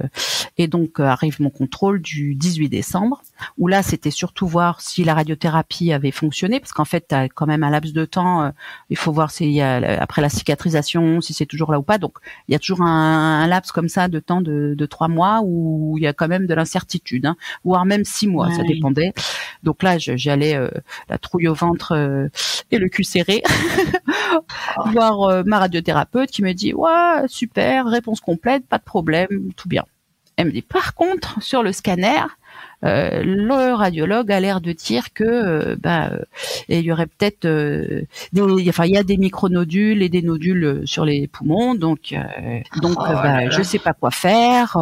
et donc arrive mon contrôle du 18 décembre où là c'était surtout voir si la radiothérapie avait fonctionné, parce qu'en fait t'as quand même un laps de temps, il faut voir s'il y a après la cicatrisation, si c'est toujours là ou pas, donc il y a toujours un laps comme ça de temps de 3 mois où il y a quand même de l'incertitude, voire même 6 mois, ça dépendait. Donc là j'allais la trouille au ventre et le cul serré voir ma radiothérapeute qui me dit ouais super, réponse complète, pas de problème, tout bien. Elle me dit par contre sur le scanner le radiologue a l'air de dire que il y aurait peut-être il y a des micronodules et des nodules sur les poumons, donc je sais pas quoi faire.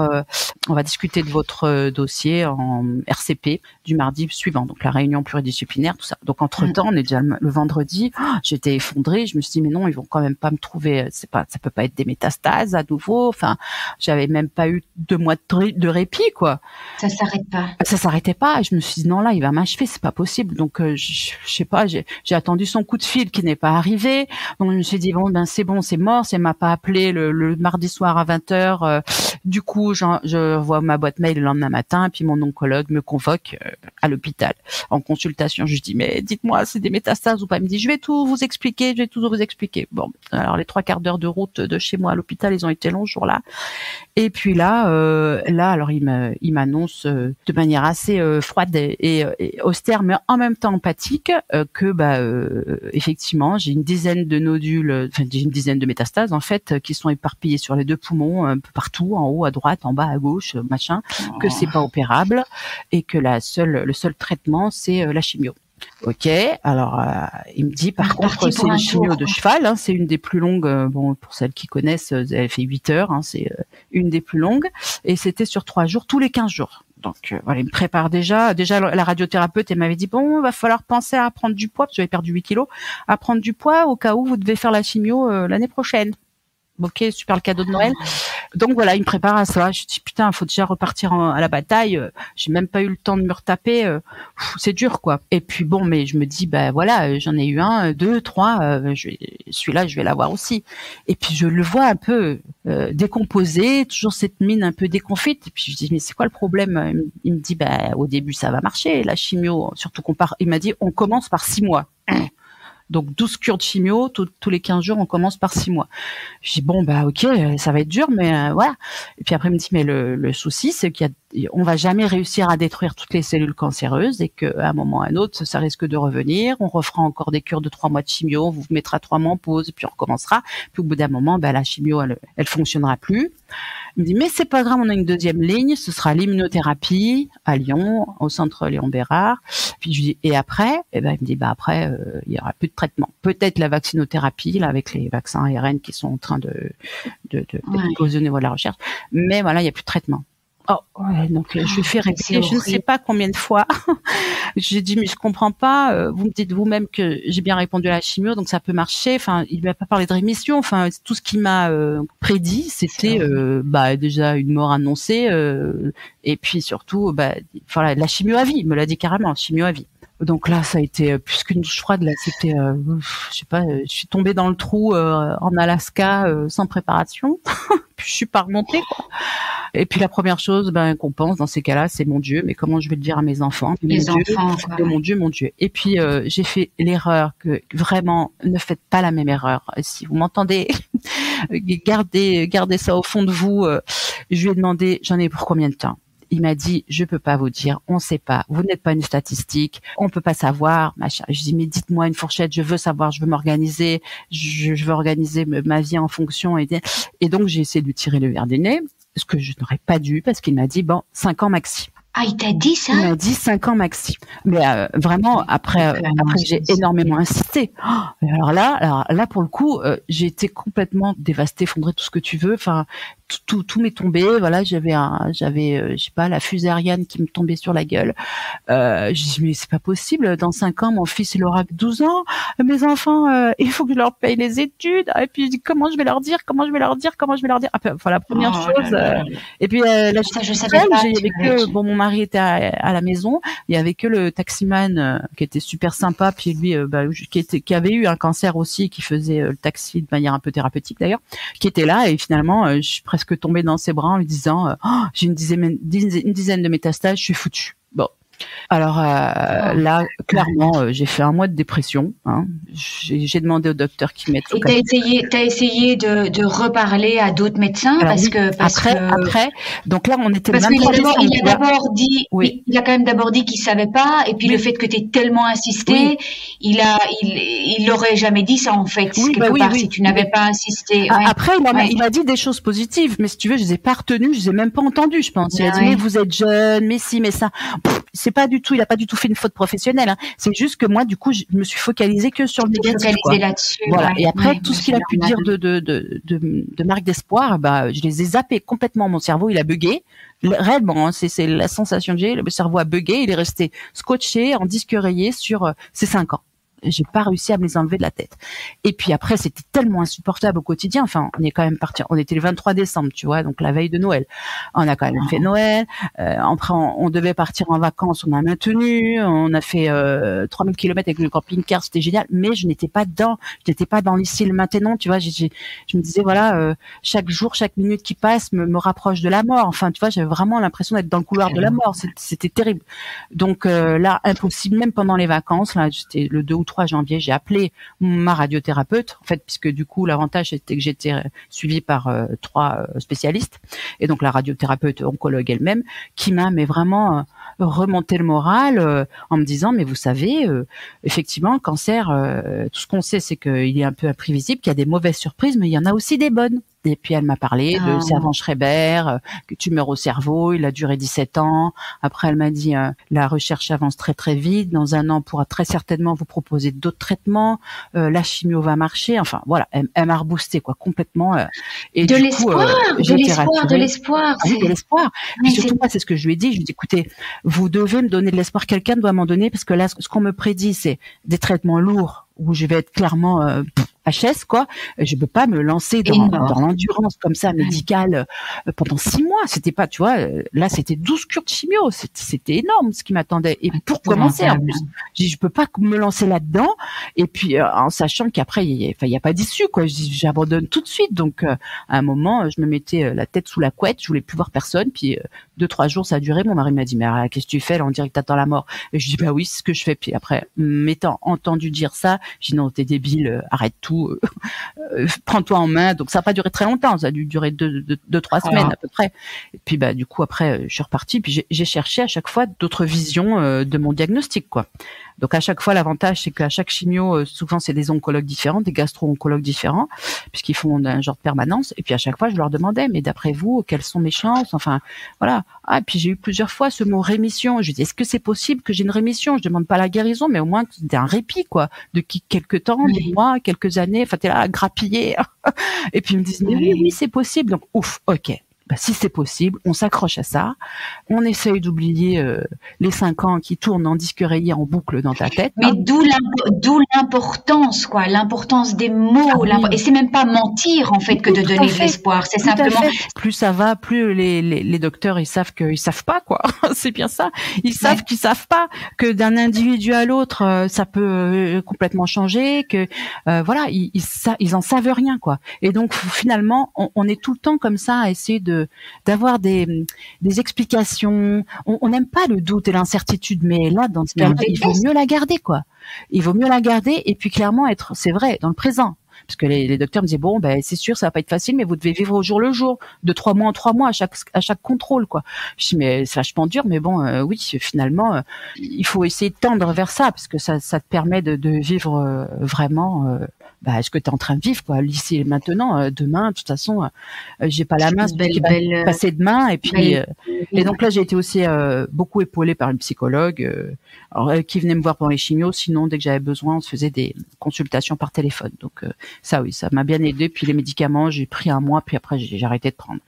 On va discuter de votre dossier en RCP du mardi suivant, donc la réunion pluridisciplinaire, tout ça. Donc entre-temps, on est déjà le vendredi, j'étais effondrée, je me suis dit mais non, ils vont quand même pas me trouver, ça peut pas être des métastases à nouveau, enfin, j'avais même pas eu 2 mois de répit quoi. Ça s'arrête pas. Ça s'arrêtait pas. Je me suis dit non là il va m'achever, c'est pas possible. Donc je sais pas, j'ai attendu son coup de fil qui n'est pas arrivé. Donc je me suis dit c'est bon, c'est mort. Si elle m'a pas appelé le mardi soir à 20h, du coup je vois ma boîte mail le lendemain matin, et puis mon oncologue me convoque à l'hôpital en consultation. Je lui dis mais dites-moi c'est des métastases ou pas. Il me dit je vais tout vous expliquer. Bon alors les 3 quarts d'heure de route de chez moi à l'hôpital, ils ont été longs ce jour-là. Et puis là alors il m'annonce de manière assez froide et austère, mais en même temps empathique, que effectivement j'ai une dizaine de nodules, j'ai une dizaine de métastases en fait qui sont éparpillées sur les 2 poumons, un peu partout, en haut, à droite, en bas, à gauche, machin, que c'est pas opérable et que le seul traitement c'est la chimio. Ok, alors il me dit par contre c'est une chimio de cheval, c'est une des plus longues, pour celles qui connaissent, elle fait 8 heures, c'est une des plus longues, et c'était sur 3 jours, tous les 15 jours. Donc voilà, il me prépare déjà la radiothérapeute, elle m'avait dit va falloir penser à prendre du poids, parce que j'avais perdu 8 kilos, à prendre du poids au cas où vous devez faire la chimio l'année prochaine. Ok, super, le cadeau de Noël. Donc voilà, il me prépare à ça. Je dis putain, faut déjà repartir à la bataille. J'ai même pas eu le temps de me retaper. C'est dur quoi. Et puis bon, mais je me dis voilà, j'en ai eu 1, 2, 3. Celui-là, je vais l'avoir aussi. Et puis je le vois un peu décomposé, toujours cette mine un peu déconfite. Et puis je dis mais c'est quoi le problème? Il me dit au début ça va marcher, la chimio. Surtout il m'a dit on commence par 6 mois. Donc 12 cures de chimio, tous les 15 jours, on commence par 6 mois. Je dis ok, ça va être dur, mais voilà. Et puis après il me dit mais le souci c'est qu'on va jamais réussir à détruire toutes les cellules cancéreuses et qu'à un moment ou à un autre, ça risque de revenir. On refera encore des cures de 3 mois de chimio, on vous mettra 3 mois en pause, et puis on recommencera. Puis au bout d'un moment, la chimio, elle fonctionnera plus. Il me dit mais c'est pas grave, on a une deuxième ligne, ce sera l'immunothérapie à Lyon, au centre Léon Bérard. Puis je lui dis et après, il me dit après il y aura plus de traitement. Peut-être la vaccinothérapie là avec les vaccins ARN qui sont en train de poser au niveau de la recherche, mais voilà, il y a plus de traitement. Donc je lui fais répéter je ne sais pas combien de fois. J'ai dit mais je comprends pas, vous me dites vous-même que j'ai bien répondu à la chimio donc ça peut marcher, enfin il m'a pas parlé de rémission, enfin tout ce qu'il m'a prédit c'était déjà une mort annoncée et puis surtout la chimio à vie, il me l'a dit carrément, chimio à vie. Donc là, ça a été plus qu'une douche froide. Là, c'était, je sais pas, je suis tombée dans le trou en Alaska sans préparation. Puis je suis pas remontée, quoi. Et puis la première chose qu'on pense dans ces cas-là, c'est mon Dieu, mais comment je vais le dire à mes enfants? Mon Dieu. Et puis j'ai fait l'erreur que vraiment ne faites pas la même erreur. Si vous m'entendez, gardez ça au fond de vous. Je lui ai demandé, j'en ai pour combien de temps? Il m'a dit, je peux pas vous dire, on sait pas, vous n'êtes pas une statistique, on peut pas savoir, machin. Je dis, mais dites-moi une fourchette, je veux savoir, je veux m'organiser, je veux organiser ma vie en fonction. Et donc, j'ai essayé de lui tirer le verre du nez, ce que je n'aurais pas dû, parce qu'il m'a dit, 5 ans maxi. Ah, il t'a dit ça? Il m'a dit 5 ans maxi. Mais vraiment, après j'ai énormément insisté. Alors là, pour le coup, j'ai été complètement dévastée, effondrée, tout ce que tu veux. Enfin, tout m'est tombé. Voilà, j'avais, je sais pas, la fusée Ariane qui me tombait sur la gueule. Je dis mais c'est pas possible. Dans 5 ans, mon fils il aura 12 ans. Mes enfants, il faut que je leur paye les études. Et puis comment je vais leur dire. Enfin, la première chose. Et puis là, je savais pas. Il y avait que mon mari était à la maison. Il y avait que le taximan qui était super sympa. Puis lui, qui avait eu un cancer aussi, qui faisait le taxi de manière un peu thérapeutique d'ailleurs, qui était là. Et finalement, je suis presque tombée dans ses bras en lui disant j'ai une dizaine de métastases, je suis foutue. Bon. Alors là, clairement, j'ai fait un mois de dépression. Hein. J'ai demandé au docteur qui m'aide. Et t'as essayé de reparler à d'autres médecins. Alors, après, donc là, on était. Parce qu'il a quand même d'abord dit qu'il savait pas, et puis le fait que t'aies tellement insisté, il l'aurait jamais dit ça en fait. Si tu n'avais pas insisté. Après, il m'a dit des choses positives, mais si tu veux, je les ai pas retenues, je les ai même pas entendues, je pense. Il a dit mais vous êtes jeune, mais si, mais ça. C'est pas du tout, il a pas du tout fait une faute professionnelle. Hein. C'est juste que moi, du coup, je me suis focalisée que sur le négatif. Là-dessus. Voilà. Et après, tout ce qu'il a pu dire de marque d'espoir, je les ai zappés complètement. Mon cerveau, il a bugué. Réellement, hein, c'est la sensation que j'ai. Le cerveau a bugué. Il est resté scotché en disque rayé sur ces 5 ans. J'ai pas réussi à me les enlever de la tête. Et puis après, c'était tellement insupportable au quotidien. Enfin, on est quand même parti. On était le 23 décembre, tu vois, donc la veille de Noël. On a quand même fait Noël. Après, on devait partir en vacances. On a maintenu. On a fait 3000 kilomètres avec le camping-car. C'était génial. Mais je n'étais pas dedans. Je n'étais pas dans l'ici le maintenant. Tu vois, je me disais voilà, chaque jour, chaque minute qui passe me rapproche de la mort. Enfin, tu vois, j'avais vraiment l'impression d'être dans le couloir de la mort. C'était terrible. Donc là, impossible. Même pendant les vacances, là, c'était le 2 ou 3 janvier, j'ai appelé ma radiothérapeute, en fait, puisque du coup, l'avantage c'était que j'étais suivie par 3 spécialistes, et donc la radiothérapeute oncologue elle-même, qui m'a vraiment remonté le moral en me disant, mais vous savez, effectivement, le cancer, tout ce qu'on sait, c'est qu'il est un peu imprévisible, qu'il y a des mauvaises surprises, mais il y en a aussi des bonnes. Et puis elle m'a parlé de Servan-Schreiber, tumeur au cerveau, il a duré 17 ans. Après elle m'a dit la recherche avance très très vite, dans 1 an on pourra très certainement vous proposer d'autres traitements, la chimio va marcher. Enfin voilà, elle m'a reboosté quoi complètement. Et de l'espoir, de l'espoir. Ah oui, de l'espoir. Et surtout moi c'est ce que je lui ai dit. Je lui ai dit écoutez, vous devez me donner de l'espoir, quelqu'un doit m'en donner parce que là ce qu'on me prédit c'est des traitements lourds où je vais être clairement HS quoi. Je peux pas me lancer dans l'endurance comme ça médicale pendant 6 mois. C'était pas, tu vois, là c'était 12 cures de chimio. C'était énorme ce qui m'attendait. Et pour commencer en plus, je peux pas me lancer là-dedans. Et puis en sachant qu'après il y a pas d'issue quoi. J'abandonne tout de suite. Donc à un moment je me mettais la tête sous la couette. Je voulais plus voir personne. Puis 2-3 jours ça a duré. Mon mari m'a dit mais qu'est-ce que tu fais là? On dirait que t'attends la mort. Et je dis bah oui c'est ce que je fais. Puis après m'étant entendu dire ça, j'ai dit non t'es débile, arrête tout. Prends-toi en main. Donc ça n'a pas duré très longtemps, ça a dû durer 2-3 semaines à peu près. Et puis du coup après je suis repartie, puis j'ai cherché à chaque fois d'autres visions de mon diagnostic quoi. Donc à chaque fois l'avantage c'est qu'à chaque chimio souvent c'est des oncologues différents, des gastro-oncologues différents, puisqu'ils font un genre de permanence. Et puis à chaque fois je leur demandais mais d'après vous quelles sont mes chances, enfin voilà. Et puis j'ai eu plusieurs fois ce mot rémission. Je dis est-ce que c'est possible que j'ai une rémission? Je demande pas la guérison mais au moins un répit quoi, de quelques temps, des mois, quelques années. Enfin t'es là à grappiller. Et puis ils me disent mais oui c'est possible. Donc ouf, ok. Si c'est possible, on s'accroche à ça, on essaye d'oublier les 5 ans qui tournent en disque rayé en boucle dans ta tête. Mais d'où l'importance, quoi, l'importance des mots. Et c'est même pas mentir en fait que de donner de l'espoir. C'est simplement. Plus ça va, plus les docteurs ils savent qu'ils savent pas quoi. C'est bien ça. Ils savent qu'ils savent pas que d'un individu à l'autre ça peut complètement changer. Que voilà, ils en savent rien quoi. Et donc finalement on est tout le temps comme ça à essayer d'avoir des explications. On n'aime pas le doute et l'incertitude, mais là, dans ce cas-là, il vaut mieux la garder, quoi. Il vaut mieux la garder et puis clairement être, c'est vrai, dans le présent. Parce que les docteurs me disaient bon, c'est sûr, ça va pas être facile, mais vous devez vivre au jour le jour, de 3 mois en 3 mois à chaque contrôle, quoi. Je dis mais c'est vachement dur, mais bon, oui, finalement, il faut essayer de tendre vers ça, parce que ça te permet de vivre vraiment est-ce que tu es en train de vivre, quoi, ici et maintenant, demain, de toute façon, j'ai pas la main, c'est passer demain. Et puis, et donc là, j'ai été aussi beaucoup épaulée par une psychologue qui venait me voir pour les chimios. Sinon, dès que j'avais besoin, on se faisait des consultations par téléphone. Donc ça, oui, ça m'a bien aidé. Puis les médicaments, j'ai pris un mois, puis après, j'ai arrêté de prendre.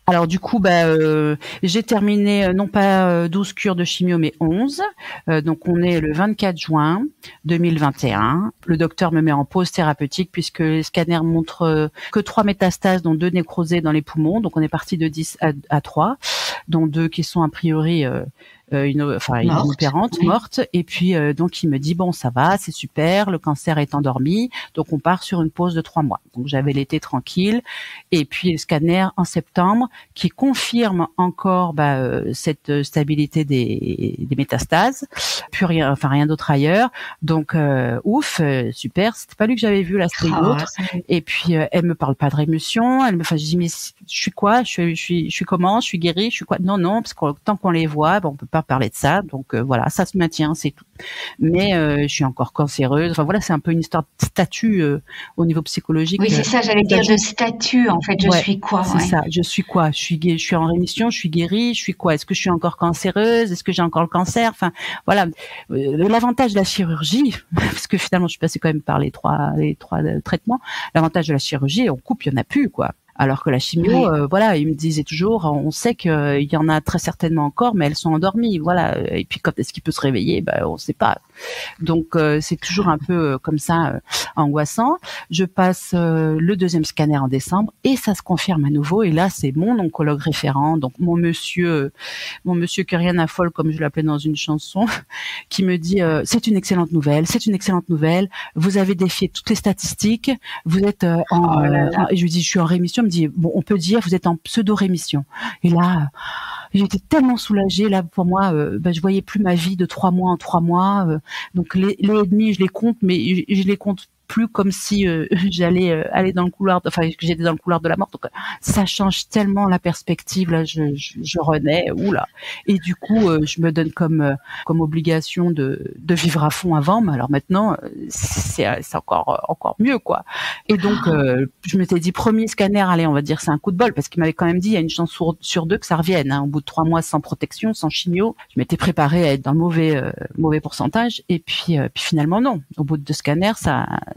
Alors du coup, j'ai terminé non pas 12 cures de chimio, mais 11. Donc on est le 24 juin 2021. Le docteur me met en pause thérapeutique puisque les scanners montrent que 3 métastases, dont 2 nécrosées dans les poumons. Donc on est parti de 10 à 3, dont 2 qui sont a priori inopérante, morte. Et puis donc il me dit bon, ça va, c'est super, le cancer est endormi, donc on part sur une pause de 3 mois. Donc j'avais l'été tranquille, et puis le scanner en septembre qui confirme encore cette stabilité des métastases, plus rien d'autre ailleurs. Donc super, c'était pas lui que j'avais vu là, c'était l'autre. Et puis elle me parle pas de rémission, je dis mais je suis quoi, je suis comment, je suis guérie, je suis quoi? Non, parce que tant qu'on les voit, on peut pas parler de ça, donc voilà, ça se maintient, c'est tout. Mais je suis encore cancéreuse. Enfin voilà, c'est un peu une histoire de statut au niveau psychologique. Oui, c'est ça, j'allais dire de statut. En fait, je suis quoi? C'est ça. Je suis quoi? Je suis en rémission. Je suis guérie. Je suis quoi? Est-ce que je suis encore cancéreuse? Est-ce que j'ai encore le cancer? Enfin voilà. L'avantage de la chirurgie, parce que finalement, je suis passée quand même par les trois traitements. L'avantage de la chirurgie, on coupe, il y en a plus, quoi. Alors que la chimio, voilà, ils me disaient toujours, on sait qu'il y en a très certainement encore, mais elles sont endormies, voilà. Et puis quand est-ce qu'il peut se réveiller, on sait pas. Donc c'est toujours un peu comme ça, angoissant. Je passe le 2e scanner en décembre et ça se confirme à nouveau. Et là, c'est mon oncologue référent, donc mon monsieur qui rien à folle, comme je l'appelais dans une chanson, qui me dit c'est une excellente nouvelle. Vous avez défié toutes les statistiques. Vous êtes et je lui dis je suis en rémission. Il me dit bon, on peut dire vous êtes en pseudo-rémission. Et là, j'étais tellement soulagée. Là, pour moi, je voyais plus ma vie de 3 mois en 3 mois. Donc les et demi, je les compte, mais je les compte plus comme si j'allais aller dans le couloir, que j'étais dans le couloir de la mort. Donc ça change tellement la perspective. Là, je renais, oula. Et du coup, je me donne comme obligation de vivre à fond avant. Mais alors maintenant, c'est encore mieux, quoi. Et donc, je m'étais dit premier scanner, allez, on va dire c'est un coup de bol, parce qu'il m'avait quand même dit il y a une chance sur 2 que ça revienne. Au bout de 3 mois sans protection, sans chimio, je m'étais préparée à être dans le mauvais pourcentage. Et puis finalement non. Au bout de 2 scanners,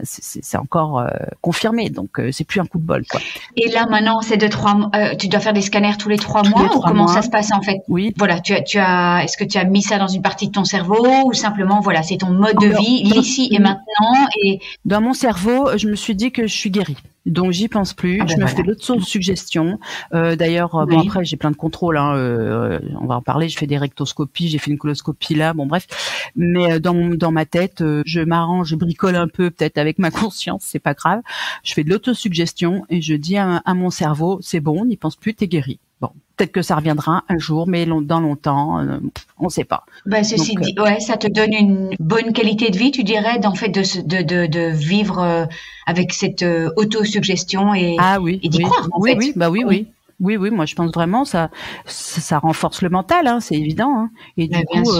c'est encore confirmé, donc c'est plus un coup de bol, quoi. Et là maintenant c'est de 3 mois, tu dois faire des scanners tous les 3 mois ou comment ça se passe en fait? Oui. Voilà, est-ce que tu as mis ça dans une partie de ton cerveau ou simplement voilà, c'est ton mode de vie l'ici et maintenant? Et dans mon cerveau, je me suis dit que je suis guérie. Donc j'y pense plus. Je me fais l'autosuggestion. D'ailleurs, après j'ai plein de contrôles. On va en parler. Je fais des rectoscopies, j'ai fait une coloscopie là. Bon bref. Mais dans ma tête, je m'arrange, je bricole un peu peut-être avec ma conscience. C'est pas grave. Je fais de l'autosuggestion et je dis à mon cerveau, c'est bon, n'y pense plus, t'es guéri. Bon, peut-être que ça reviendra un jour, mais dans longtemps, on sait pas. Ceci dit, ça te donne une bonne qualité de vie, tu dirais, d'en fait de vivre avec cette autosuggestion et d'y croire. Oui, moi je pense vraiment ça renforce le mental, c'est évident. Et du coup,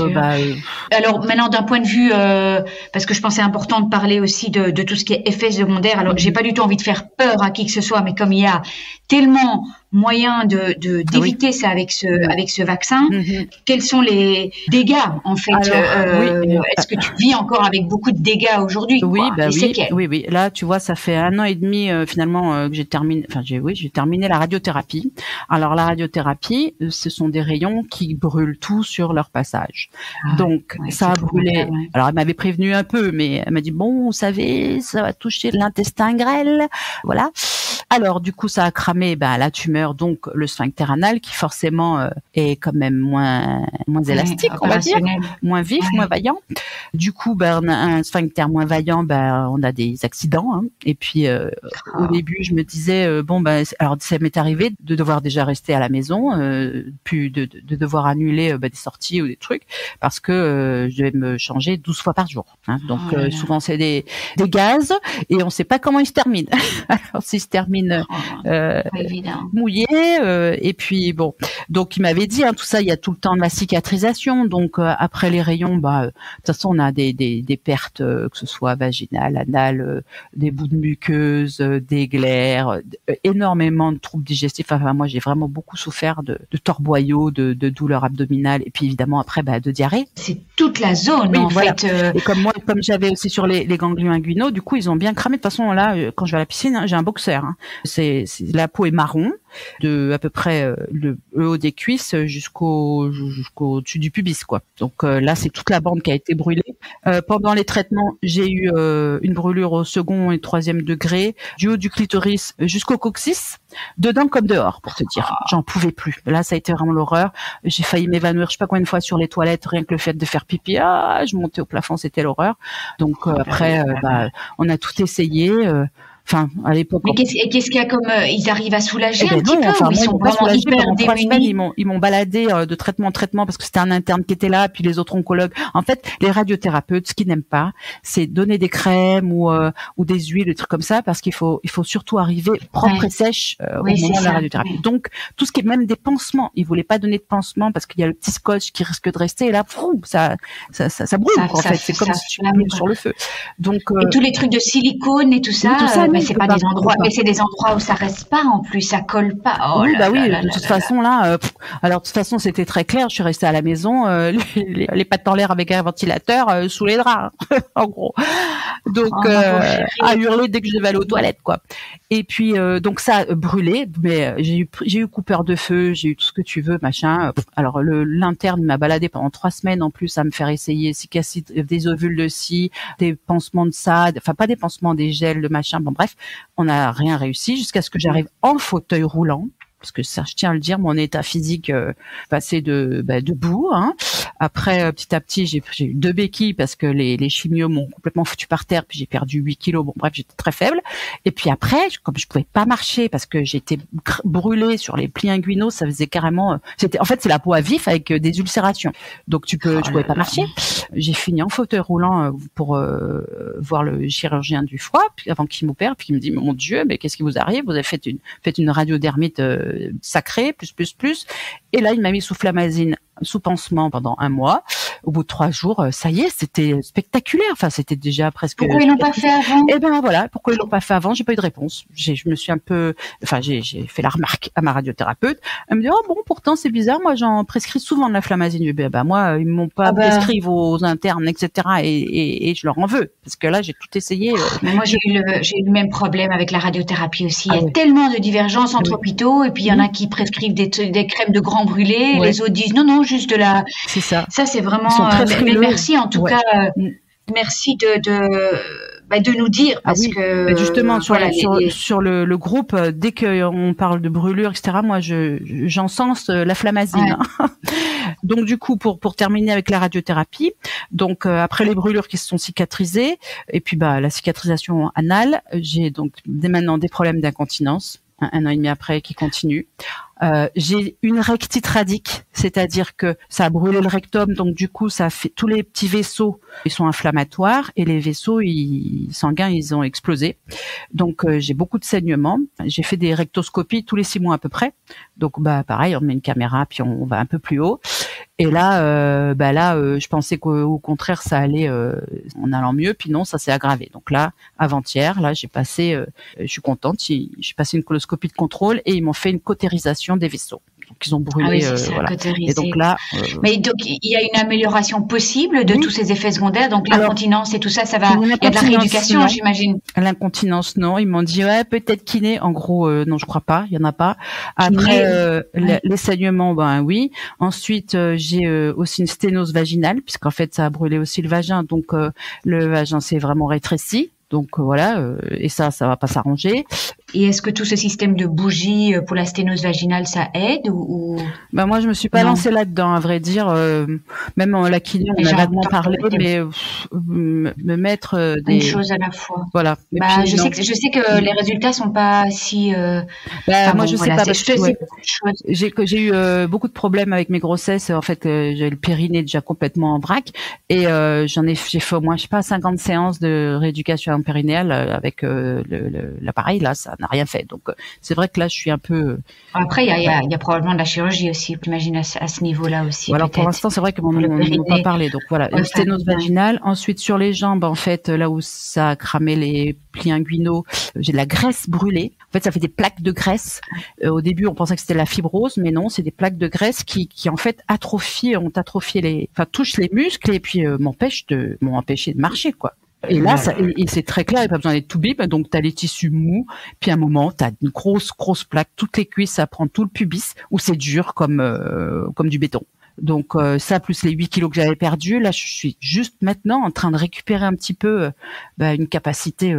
alors maintenant d'un point de vue, parce que je pense c'est important de parler aussi de tout ce qui est effets secondaires. Alors j'ai pas du tout envie de faire peur à qui que ce soit, mais comme il y a tellement moyen d'éviter ça avec ce vaccin. Quels sont les dégâts en fait? Est-ce que tu vis encore avec beaucoup de dégâts aujourd'hui? Oui. Là, tu vois, ça fait 1 an et demi finalement que j'ai terminé. J'ai terminé la radiothérapie. Alors la radiothérapie, ce sont des rayons qui brûlent tout sur leur passage. Donc ça a brûlé. Alors elle m'avait prévenu un peu, mais elle m'a dit bon, vous savez, ça va toucher l'intestin grêle, voilà. Alors du coup, ça a cramé la tumeur, donc le sphincter anal, qui forcément est quand même moins élastique, on va dire, moins vif, moins vaillant. Du coup, on a un sphincter moins vaillant, on a des accidents. Et puis au début, je me disais alors ça m'est arrivé de devoir déjà rester à la maison, puis de devoir annuler des sorties ou des trucs parce que je devais me changer 12 fois par jour. Donc souvent c'est des gaz et on sait pas comment ils se terminent. Alors s'ils se terminent poitrine mouillée. Et puis bon, donc il m'avait dit tout ça, il y a tout le temps de la cicatrisation. Donc après les rayons, de toute façon on a des pertes, que ce soit vaginales, anales, des bouts de muqueuse, des glaires, énormément de troubles digestifs. Enfin moi j'ai vraiment beaucoup souffert de torboyaux, de douleurs abdominales et puis évidemment après de diarrhée. C'est toute la zone en fait. Et comme j'avais aussi sur les ganglions inguinaux, du coup ils ont bien cramé. De toute façon là, quand je vais à la piscine, j'ai un boxeur. C'est la peau est marron, de à peu près le haut des cuisses jusqu'au dessus du pubis quoi. Donc là c'est toute la bande qui a été brûlée. Pendant les traitements, j'ai eu une brûlure au second et troisième degré, du haut du clitoris jusqu'au coccyx, dedans comme dehors pour te dire. J'en pouvais plus. Là ça a été vraiment l'horreur. J'ai failli m'évanouir je sais pas combien de fois sur les toilettes, rien que le fait de faire pipi. Je montais au plafond, c'était l'horreur. Donc après on a tout essayé. Enfin, à l'époque. Mais qu'est-ce qu'il y a comme ils arrivent à soulager un petit peu ou ils sont vraiment hyper démunis. Ils m'ont baladé de traitement en traitement parce que c'était un interne qui était là, puis les autres oncologues. En fait, les radiothérapeutes, ce qu'ils n'aiment pas, c'est donner des crèmes ou des huiles, des trucs comme ça, parce qu'il faut surtout arriver propre et sèche au moment de la radiothérapie. Donc tout ce qui est même des pansements, ils voulaient pas donner de pansements parce qu'il y a le petit scotch qui risque de rester et là, ça brûle en fait. C'est comme si tu brûles sur le feu. Donc et tous les trucs de silicone et tout ça. Mais c'est pas des endroits, mais c'est des endroits où ça reste pas en plus, ça colle pas. De toute façon là, alors de toute façon c'était très clair. Je suis restée à la maison, les pattes en l'air avec un ventilateur sous les draps, en gros. Donc à hurler dès que je devais aller aux toilettes quoi. Et puis donc ça brûlé, mais j'ai eu coupeur de feu, j'ai eu tout ce que tu veux machin. Alors l'interne m'a baladé pendant 3 semaines en plus à me faire essayer des ovules de scie, des pansements de ça, enfin pas des pansements, des gels de machin. Bon bref, on n'a rien réussi jusqu'à ce que j'arrive en fauteuil roulant. Parce que ça, je tiens à le dire, mon état physique passé debout. Après, petit à petit, j'ai eu 2 béquilles parce que les chimios m'ont complètement foutu par terre, puis j'ai perdu 8 kilos. Bon, bref, j'étais très faible. Et puis après, comme je pouvais pas marcher parce que j'étais brûlée sur les plis inguinaux, ça faisait carrément. C'est la peau à vif avec des ulcérations. Donc je pouvais pas marcher. J'ai fini en fauteuil roulant pour voir le chirurgien du foie, puis avant qu'il m'opère, puis il me dit mon Dieu, mais qu'est-ce qui vous arrive? Vous avez fait une radiodermite sacré, plus. Et là, il m'a mis sous flamazine, sous pansement pendant 1 mois. Au bout de 3 jours, ça y est, c'était spectaculaire. Enfin, c'était déjà presque. Pourquoi ils l'ont pas fait avant? Eh ben voilà, pourquoi ils l'ont pas fait avant? J'ai pas eu de réponse. J'ai fait la remarque à ma radiothérapeute. Elle me dit bon, pourtant c'est bizarre. Moi, j'en prescris souvent de la flamazine. Moi, ils m'ont pas prescrit vos internes, etc. Et je leur en veux parce que là, j'ai tout essayé. Mais moi, j'ai eu le même problème avec la radiothérapie aussi. Il y a tellement de divergences entre hôpitaux et puis il y en a qui prescrivent des crèmes de grand brûlé. Les autres disent non, juste de la. C'est ça. Ça, c'est vraiment. Mais merci en tout cas. Merci de nous dire parce que justement sur le groupe, dès qu'on parle de brûlure, etc. Moi, j'encense la flamazine. Donc du coup, pour terminer avec la radiothérapie, donc après les brûlures qui se sont cicatrisées et puis la cicatrisation anale, j'ai donc dès maintenant des problèmes d'incontinence. 1 an et demi après qui continue. J'ai une rectite radique, c'est-à-dire que ça a brûlé le rectum, donc du coup ça fait tous les petits vaisseaux, ils sont inflammatoires et les vaisseaux sanguins ils ont explosé. Donc j'ai beaucoup de saignements. J'ai fait des rectoscopies tous les 6 mois à peu près. Donc pareil, on met une caméra puis on va un peu plus haut. Et là, je pensais qu'au contraire ça allait en allant mieux, puis non, ça s'est aggravé. Donc là, avant-hier, j'ai passé, je suis contente, j'ai passé une coloscopie de contrôle et ils m'ont fait une cautérisation des vaisseaux. Donc ils ont brûlé, voilà. Et donc là, mais donc il y a une amélioration possible de tous ces effets secondaires. Donc l'incontinence et tout ça, ça va. Il y a de la rééducation, j'imagine. L'incontinence, non. Ils m'ont dit peut-être kiné. En gros, non, je crois pas. Il y en a pas. Après les saignements, oui. Ensuite, j'ai aussi une sténose vaginale puisqu'en fait ça a brûlé aussi le vagin. Donc le vagin s'est vraiment rétréci. Donc voilà, et ça va pas s'arranger. Et est-ce que tout ce système de bougies pour la sténose vaginale, ça aide ou... Moi, je me suis pas lancée là-dedans, à vrai dire. Même en la kiné, on a vaguement parlé, mais me mettre une chose à la fois. Voilà. Je sais que les résultats sont pas si. Moi, je sais pas. Parce que j'ai eu beaucoup de problèmes avec mes grossesses. En fait, j'ai le périnée déjà complètement en vrac, et j'ai fait au moins 50 séances de rééducation périnéale avec l'appareil. Là, ça n'a rien fait. Donc c'est vrai que là je suis un peu. Après il y a probablement de la chirurgie aussi, j'imagine à ce niveau-là aussi. Alors pour l'instant c'est vrai qu'on n'en a pas parlé. Donc voilà, une sténose vaginale. Ensuite sur les jambes, en fait là où ça a cramé les plis inguinaux, j'ai de la graisse brûlée. En fait ça fait des plaques de graisse. Au début on pensait que c'était la fibrose, mais non, c'est des plaques de graisse qui en fait ont atrophié touchent les muscles et puis m'ont empêché de marcher, quoi. Et là, c'est très clair, il n'y a pas besoin d'être tout bip, donc t'as les tissus mous, puis à un moment, t'as une grosse plaque, toutes les cuisses, ça prend tout le pubis, où c'est dur comme du béton. Donc ça, plus les 8 kilos que j'avais perdus, là, je suis juste maintenant en train de récupérer un petit peu une capacité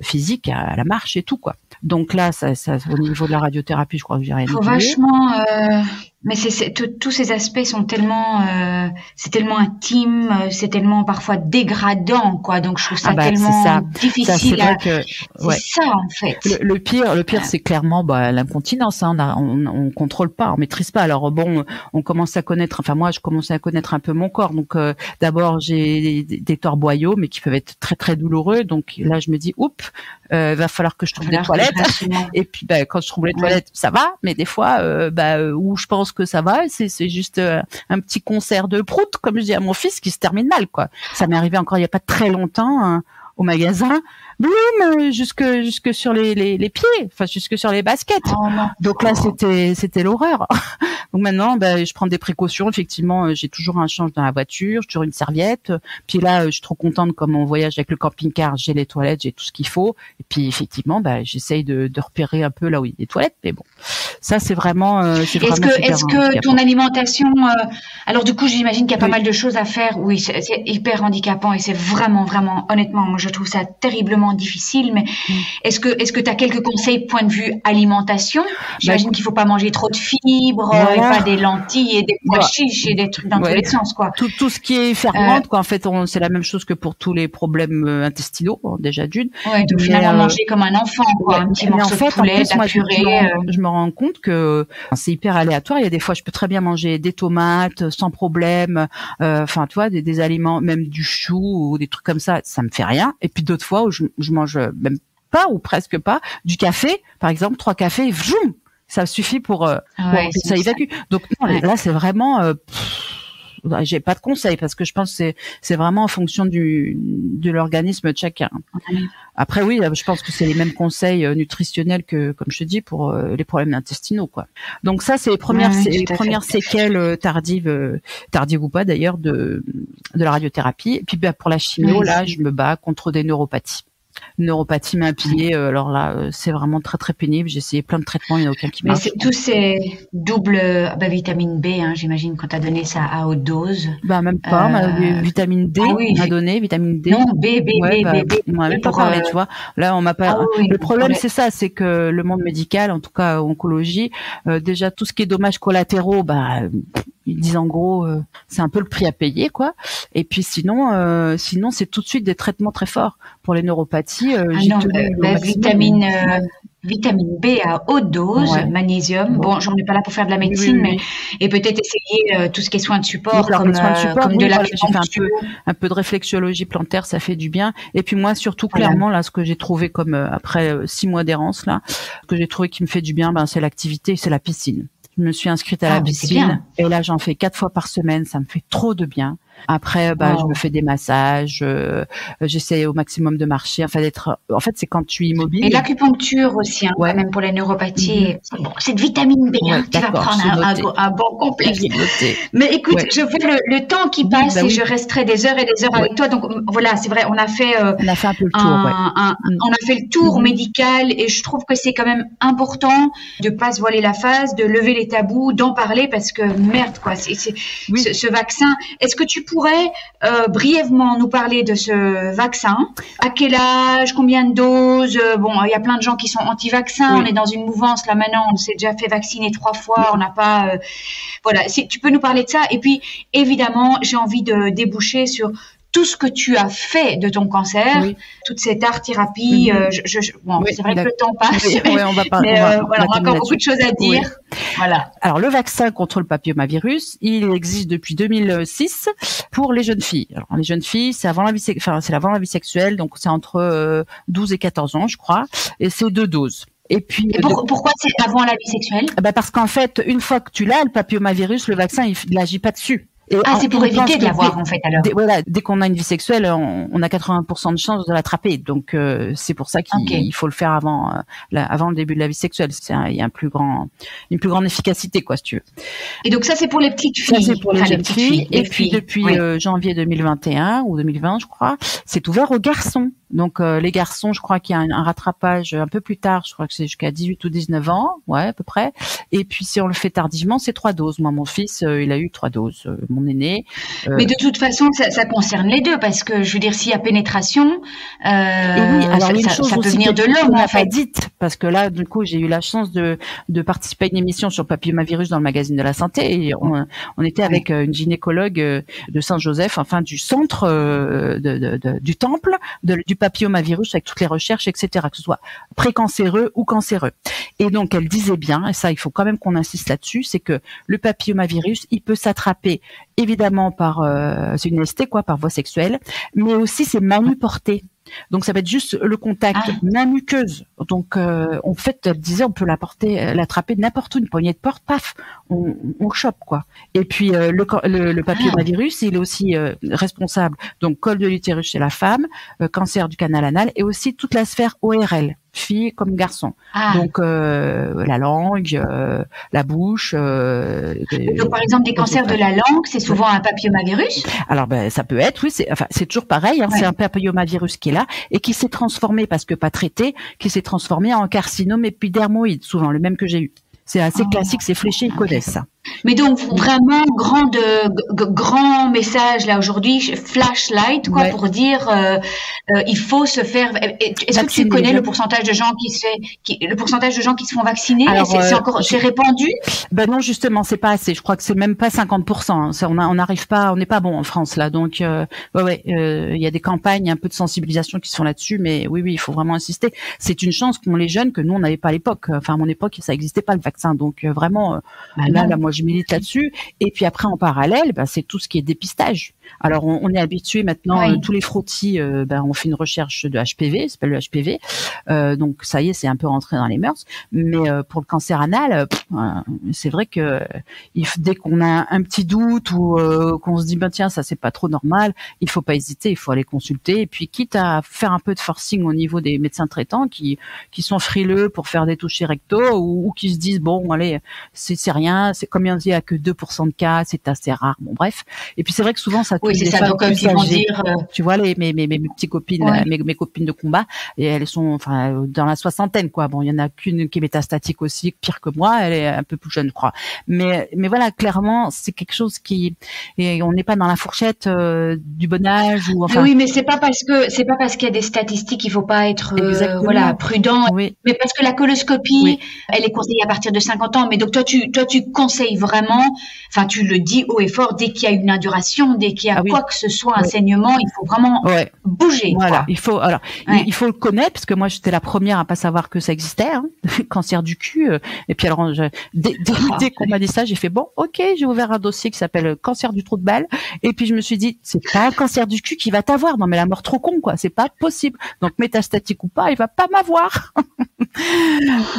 physique à la marche et tout, quoi. Donc là, ça au niveau de la radiothérapie, je crois que j'ai rien dit. Vachement... Mais tous ces aspects sont tellement, c'est tellement intime, c'est tellement parfois dégradant, quoi. Donc je trouve ça tellement difficile. C'est ça en fait. Le pire, c'est clairement l'incontinence. Hein. On contrôle pas, on maîtrise pas. Alors bon, on commence à connaître. Enfin moi, je commençais à connaître un peu mon corps. Donc d'abord j'ai des torboyaux, mais qui peuvent être très très douloureux. Donc là, je me dis, va falloir que je trouve des toilettes. Et puis quand je trouve les toilettes, ça va. Mais des fois, où je pense que ça va, c'est juste un petit concert de prout, comme je dis à mon fils, qui se termine mal, quoi. Ça m'est arrivé encore il y a pas très longtemps au magasin, boum, jusque sur les pieds, enfin jusque sur les baskets. Oh, donc là c'était l'horreur. Donc maintenant je prends des précautions. Effectivement, j'ai toujours un change dans la voiture, j'ai toujours une serviette. Puis là je suis trop contente, comme on voyage avec le camping-car, j'ai les toilettes, j'ai tout ce qu'il faut. Et puis effectivement j'essaye de repérer un peu là où il y a des toilettes. Mais bon, ça c'est vraiment est-ce que ton alimentation alors du coup j'imagine qu'il y a pas mal de choses à faire. Oui, c'est hyper handicapant et c'est vraiment honnêtement, moi je trouve ça terriblement difficile, mais est-ce que tu as quelques conseils point de vue alimentation? J'imagine qu'il faut pas manger trop de fibres, et pas des lentilles et des pois chiches et des trucs dans tous les sens, quoi. Tout ce qui est fermente, quoi. En fait, c'est la même chose que pour tous les problèmes intestinaux, déjà d'une. Ouais, donc finalement manger comme un enfant, quoi. Un petit morceau de poulet, de la purée. Je me rends compte que c'est hyper aléatoire. Il y a des fois, je peux très bien manger des tomates sans problème. Enfin, tu vois, des aliments, même du chou ou des trucs comme ça me fait rien. Et puis d'autres fois où je mange même pas ou presque pas du café, par exemple, 3 cafés, vroom, ça suffit pour que ça évacue. Donc non, là c'est vraiment j'ai pas de conseils parce que je pense que c'est vraiment en fonction de l'organisme de chacun. Après oui, je pense que c'est les mêmes conseils nutritionnels que, comme je te dis, pour les problèmes intestinaux, quoi. Donc ça c'est les premières séquelles tardives ou pas d'ailleurs de la radiothérapie. Et puis pour la chimio, là je me bats contre des neuropathies. Main-pied, alors là, c'est vraiment très très pénible. J'ai essayé plein de traitements, il n'y en a aucun qui marche. Mais tous ces doubles vitamine B, j'imagine, quand tu as donné ça à haute dose. Même pas, vitamine D, on m'a donné vitamine D. Non, B. On m'a même pas parlé, tu vois. Là, on m'a pas. Le problème, c'est ça, c'est que le monde médical, en tout cas oncologie, déjà tout ce qui est dommages collatéraux, ils disent en gros, c'est un peu le prix à payer, quoi. Et puis sinon, c'est tout de suite des traitements très forts pour les neuropathies. Vitamine B à haute dose, magnésium. Bon, j'en ai pas là pour faire de la médecine, mais et peut-être essayer tout ce qui est soins de support, comme de l'acupuncture. Un peu de réflexologie plantaire, ça fait du bien. Et puis moi, surtout clairement, là, ce que j'ai trouvé comme après 6 mois d'errance, là, ce que j'ai trouvé qui me fait du bien, c'est l'activité, c'est la piscine. Je me suis inscrite à la piscine et là j'en fais 4 fois par semaine, ça me fait trop de bien. Après, je me fais des massages, j'essaie au maximum de marcher, en fait, c'est quand tu es immobile. Et l'acupuncture aussi, quand même pour la neuropathie. Bon, c'est de vitamine B, tu vas prendre un bon complexe. Mais écoute, je vois le temps qui passe et je resterai des heures et des heures avec toi. Donc voilà, c'est vrai, on a fait un peu le tour. On a fait le tour médical et je trouve que c'est quand même important de pas se voiler la face, de lever les tabous, d'en parler parce que merde, quoi, ce vaccin. Est-ce que tu pourrais brièvement nous parler de ce vaccin? À quel âge? Combien de doses? Bon, il y a plein de gens qui sont anti-vaccins. On est dans une mouvance là maintenant. On s'est déjà fait vacciner 3 fois. On n'a pas. Voilà. Si tu peux nous parler de ça. Et puis, évidemment, j'ai envie de déboucher sur tout ce que tu as fait de ton cancer, toute cette art-thérapie. C'est vrai que le temps passe. On va pas. On a encore beaucoup de choses à dire. Oui. Voilà. Alors, le vaccin contre le papillomavirus, il existe depuis 2006 pour les jeunes filles. Alors, les jeunes filles, c'est avant la vie sexuelle, donc c'est entre 12 et 14 ans, je crois, et c'est 2 doses. Et puis, pourquoi c'est avant la vie sexuelle? Parce qu'en fait, une fois que tu l'as, le papillomavirus, le vaccin, il n'agit pas dessus. C'est pour éviter de l'avoir, en fait, alors. Dès qu'on a une vie sexuelle, on a 80% de chances de l'attraper. Donc, c'est pour ça qu'il faut le faire avant le début de la vie sexuelle. Il y a une plus grande efficacité, quoi, si tu veux. Et donc, ça, c'est pour les petites filles. Ça, c'est pour les jeunes filles. Et puis, depuis janvier 2021 ou 2020, je crois, c'est ouvert aux garçons. Donc, les garçons, je crois qu'il y a un rattrapage un peu plus tard. Je crois que c'est jusqu'à 18 ou 19 ans. Ouais, à peu près. Et puis, si on le fait tardivement, c'est 3 doses. Moi, mon fils, il a eu 3 doses. Mon aîné. Mais de toute façon, ça concerne les deux, parce que je veux dire, s'il y a pénétration, alors ça peut venir de l'homme. On n'a pas dite, parce que là, du coup, j'ai eu la chance de participer à une émission sur le papillomavirus dans le magazine de la santé, et on était avec une gynécologue de Saint-Joseph, enfin du centre du temple du papillomavirus, avec toutes les recherches, etc., que ce soit précancéreux ou cancéreux. Et donc, elle disait bien, et ça, il faut quand même qu'on insiste là-dessus, c'est que le papillomavirus, il peut s'attraper évidemment c'est une ST, par voie sexuelle, mais aussi c'est manuporté. Donc ça va être juste le contact main muqueuse. Donc en fait, elle disait, on peut l'attraper de n'importe où, une poignée de porte, paf, on le chope, quoi. Et puis le papillomavirus, il est aussi responsable, donc col de l'utérus chez la femme, cancer du canal anal, et aussi toute la sphère ORL, fille comme garçon. Donc la langue, la bouche. Donc par exemple des cancers de la langue, c'est souvent un papillomavirus. Alors ça peut être, oui, c'est toujours pareil. C'est un papillomavirus qui est là et qui s'est transformé, parce que pas traité, qui s'est transformé en carcinome épidermoïde, souvent le même que j'ai eu. C'est assez classique, c'est fléché, ils connaissent ça. Mais donc vraiment grand message là aujourd'hui, flashlight pour dire il faut se faire. Est-ce que tu connais le pourcentage de gens qui se font vacciner? C'est répandu? Non, justement, c'est pas assez. Je crois que c'est même pas 50%. Ça, on n'arrive pas, on n'est pas bon en France là. Donc il y a des campagnes, un peu de sensibilisation qui se font là-dessus, mais oui, il faut vraiment insister. C'est une chance qu'ont les jeunes que nous on n'avait pas à l'époque. Enfin, à mon époque, ça n'existait pas le vaccin. Donc vraiment, là, moi je milite là-dessus. Et puis après, en parallèle, c'est tout ce qui est dépistage. Alors on est habitué maintenant, tous les frottis, on fait une recherche de HPV, ça s'appelle le HPV. Donc ça y est, c'est un peu rentré dans les mœurs. Mais pour le cancer anal, c'est vrai que dès qu'on a un petit doute ou qu'on se dit tiens, ça c'est pas trop normal, il faut pas hésiter, il faut aller consulter. Et puis quitte à faire un peu de forcing au niveau des médecins traitants qui sont frileux pour faire des touchés rectaux ou qui se disent bon allez, c'est rien, c'est comme on dit, il y a que 2% de cas, c'est assez rare. Bon bref. Et puis c'est vrai que souvent ça touche c'est des ça, femmes donc plus ils vont âgées. dire Tu vois mes petites copines, mes copines de combat, et elles sont dans la soixantaine, quoi. Bon, il y en a qu'une qui est métastatique aussi, pire que moi, elle est un peu plus jeune, je crois. Mais voilà, clairement, c'est quelque chose et on n'est pas dans la fourchette du bon âge ou enfin. Oui, mais c'est pas parce qu'il y a des statistiques, il faut pas être prudent. Oui. Mais parce que la coloscopie, elle est conseillée à partir de 50 ans. Mais donc toi tu conseilles vraiment, enfin tu le dis haut et fort, dès qu'il y a une induration, dès qu'il y a quoi que ce soit, un saignement, il faut vraiment bouger. Voilà, il faut le connaître, parce que moi j'étais la première à pas savoir que ça existait, cancer du cul. Et puis alors dès qu'on m'a dit ça, j'ai fait bon, ok, j'ai ouvert un dossier qui s'appelle cancer du trou de balle. Et puis je me suis dit c'est pas un cancer du cul qui va t'avoir, non mais la mort trop con, quoi, c'est pas possible. Donc métastatique ou pas, il va pas m'avoir.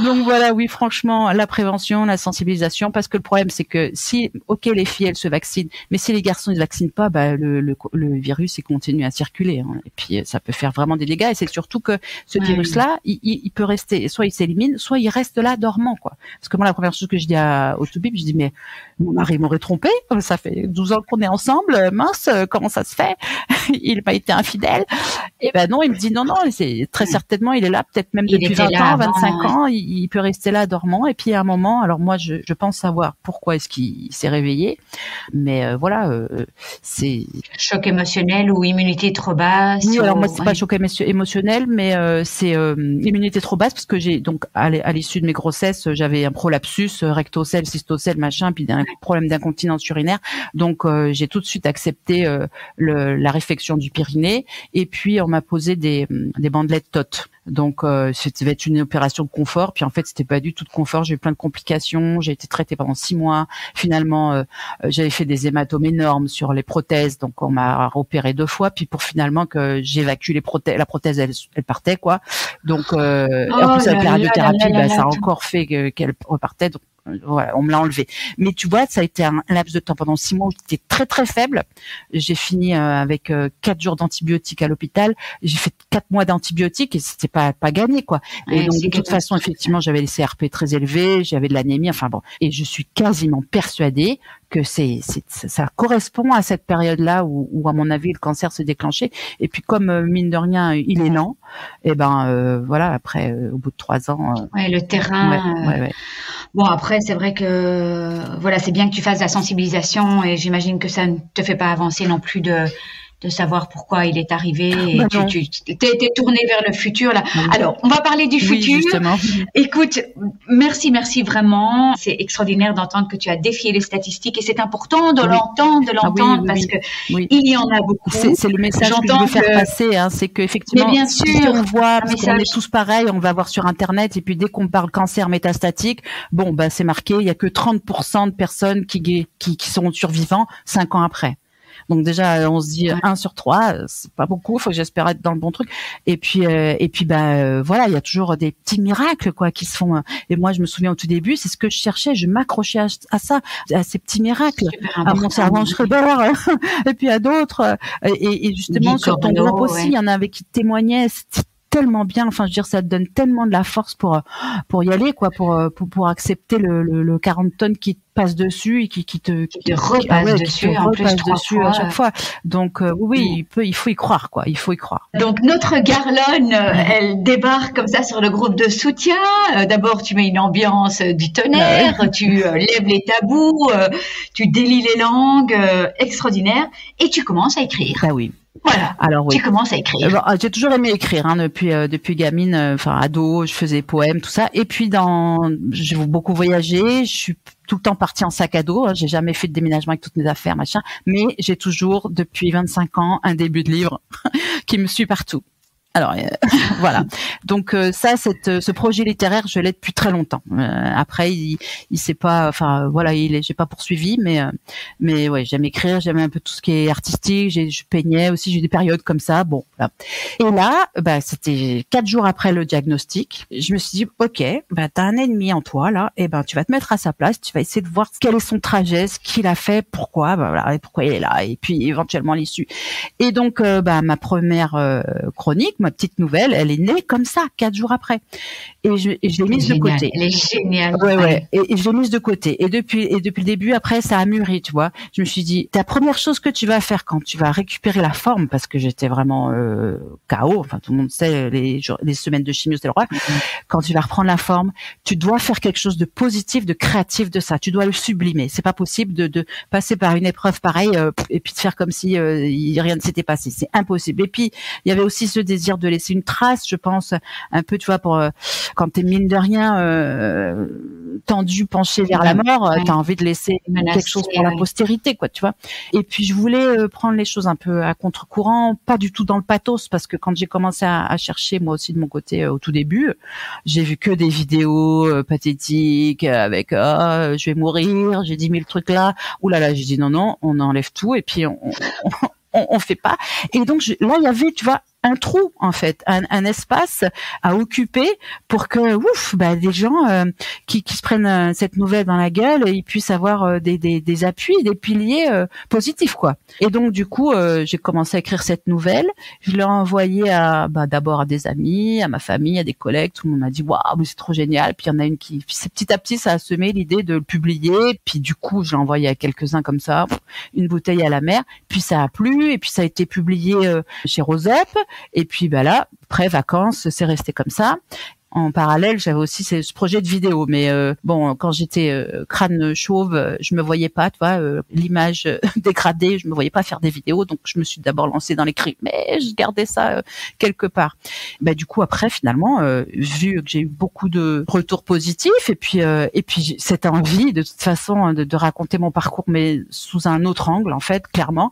Donc voilà, oui, franchement, la prévention, la sensibilisation, parce que le problème c'est que si, ok, les filles elles se vaccinent, mais si les garçons ils se vaccinent pas, le virus il continue à circuler, et puis ça peut faire vraiment des dégâts. Et c'est surtout que ce virus-là, il peut rester, soit il s'élimine, soit il reste là dormant, quoi. Parce que moi la première chose que je dis au Toubib, je dis mais mon mari m'aurait trompé, ça fait 12 ans qu'on est ensemble, mince, comment ça se fait? Il m'a été infidèle. Et non, il me dit non, c'est très certainement il est là, peut-être même depuis 20 ans, 25 ans, il peut rester là dormant. Et puis à un moment, alors moi je pense savoir pourquoi est-ce qu'il s'est réveillé. Mais voilà, c'est choc émotionnel ou immunité trop basse. Oui, alors moi c'est pas choc émotionnel, mais c'est immunité trop basse parce que j'ai donc à l'issue de mes grossesses, j'avais un prolapsus rectocèle, cystocèle, machin, puis un problème d'incontinence urinaire. Donc j'ai tout de suite accepté la réfection du périnée et puis on m'a posé des bandelettes TOT. Donc c'était être une opération de confort, puis en fait c'était pas du tout de confort, j'ai eu plein de complications, j'ai été traitée pendant 6 mois. Finalement j'avais fait des hématomes énormes sur les prothèses, donc on m'a opéré 2 fois, puis pour finalement que j'évacue la prothèse elle partait quoi. Donc en plus avec la radiothérapie ça a encore fait qu'elle repartait. Donc voilà, on me l'a enlevé. Mais tu vois, ça a été un laps de temps pendant 6 mois où j'étais très très faible. J'ai fini avec 4 jours d'antibiotiques à l'hôpital. J'ai fait 4 mois d'antibiotiques et c'était pas gagné quoi. Et donc de toute façon, effectivement, j'avais les CRP très élevés, j'avais de l'anémie. Enfin bon, et je suis quasiment persuadée que ça correspond à cette période-là où à mon avis le cancer s'est déclenché. Et puis comme mine de rien il est lent, et voilà après au bout de 3 ans. Le terrain. Ouais. Bon après c'est vrai que voilà c'est bien que tu fasses la sensibilisation et j'imagine que ça ne te fait pas avancer non plus de savoir pourquoi il est arrivé et tu t'es tourné vers le futur là. Oui. Alors, on va parler du futur. Justement. Écoute, merci vraiment. C'est extraordinaire d'entendre que tu as défié les statistiques et c'est important de l'entendre parce que il y en a beaucoup. C'est le message que je veux faire passer, hein, c'est qu'effectivement, bien sûr, si on voit, parce qu'on est tous pareils, on va voir sur Internet et puis dès qu'on parle cancer métastatique, c'est marqué, il y a que 30% de personnes qui sont survivants 5 ans après. Donc déjà, on se dit 1 sur 3, c'est pas beaucoup. Faut que j'espère être dans le bon truc. Et puis voilà, il y a toujours des petits miracles quoi qui se font. Et moi, je me souviens au tout début, c'est ce que je cherchais. Je m'accrochais à ça, à ces petits miracles, à mon servant Schreiber, et puis à d'autres. Et justement sur ton groupe aussi, il y en avait qui témoignaient. C'était tellement bien. Enfin, je veux dire, ça te donne tellement de la force pour y aller quoi, pour accepter le 40 tonnes qui passe dessus et qui te repasse dessus à chaque fois. Donc il faut y croire quoi, il faut y croire. Donc notre Garlone, elle débarque comme ça sur le groupe de soutien. D'abord tu mets une ambiance du tonnerre, tu lèves les tabous, tu délies les langues, extraordinaire et tu commences à écrire. Ah oui. Voilà. Alors oui. Tu commences à écrire. J'ai toujours aimé écrire depuis gamine, ado, je faisais poèmes, tout ça. Et puis j'ai beaucoup voyagé, je suis tout le temps partie en sac à dos, j'ai jamais fait de déménagement avec toutes mes affaires, machin, mais j'ai toujours depuis 25 ans un début de livre qui me suit partout. Alors voilà. Donc ce projet littéraire, je l'ai depuis très longtemps. Après, il s'est pas, j'ai pas poursuivi, mais ouais, j'aime écrire, j'aime un peu tout ce qui est artistique. Je peignais aussi, j'ai eu des périodes comme ça. Bon, là. Et là, c'était 4 jours après le diagnostic. Je me suis dit, ok, t'as un ennemi en toi là, et tu vas te mettre à sa place, tu vas essayer de voir quel est son trajet, ce qu'il a fait, pourquoi, et pourquoi il est là, et puis éventuellement l'issue. Et donc, ma première chronique, ma petite nouvelle, elle est née comme ça, 4 jours après. Et je l'ai mise de côté. Elle est géniale. Ouais. Et je l'ai mise de côté. Et depuis le début, après, ça a mûri, tu vois. Je me suis dit, ta première chose que tu vas faire quand tu vas récupérer la forme, parce que j'étais vraiment KO, enfin, tout le monde sait, les semaines de chimio, c'est le roi. Quand tu vas reprendre la forme, tu dois faire quelque chose de positif, de créatif de ça. Tu dois le sublimer. C'est pas possible de passer par une épreuve pareille et puis de faire comme si rien ne s'était passé. C'est impossible. Et puis, il y avait aussi ce désir de laisser une trace, je pense, un peu, tu vois, pour quand t'es mine de rien tendu, penché vers la mort, t'as envie de laisser quelque chose pour la postérité, quoi, tu vois. Et puis je voulais prendre les choses un peu à contre-courant, pas du tout dans le pathos, parce que quand j'ai commencé à chercher moi aussi de mon côté au tout début, j'ai vu que des vidéos pathétiques avec je vais mourir, j'ai 10 000 trucs là. Ouh là là, j'ai dit non, on enlève tout et puis on fait pas. Et donc là il y avait, tu vois, un trou en fait, un espace à occuper pour que des gens qui se prennent cette nouvelle dans la gueule, ils puissent avoir des appuis, des piliers positifs quoi. Et donc du coup, j'ai commencé à écrire cette nouvelle, je l'ai envoyée d'abord à des amis, à ma famille, à des collègues, tout le monde m'a dit waouh, mais c'est trop génial. Puis il y en a une puis petit à petit ça a semé l'idée de le publier, puis du coup, je l'ai envoyé à quelques-uns comme ça, une bouteille à la mer, puis ça a plu et puis ça a été publié chez Rosep. Et puis là, après vacances, c'est resté comme ça. en parallèle, j'avais aussi ce projet de vidéo. Mais bon, quand j'étais crâne chauve, je me voyais pas, tu vois, l'image dégradée, je me voyais pas faire des vidéos. Donc, je me suis d'abord lancée dans l'écrit, mais je gardais ça quelque part. Bah, du coup, après, finalement, vu que j'ai eu beaucoup de retours positifs, et puis cette envie, de toute façon, de raconter mon parcours, mais sous un autre angle, en fait, clairement.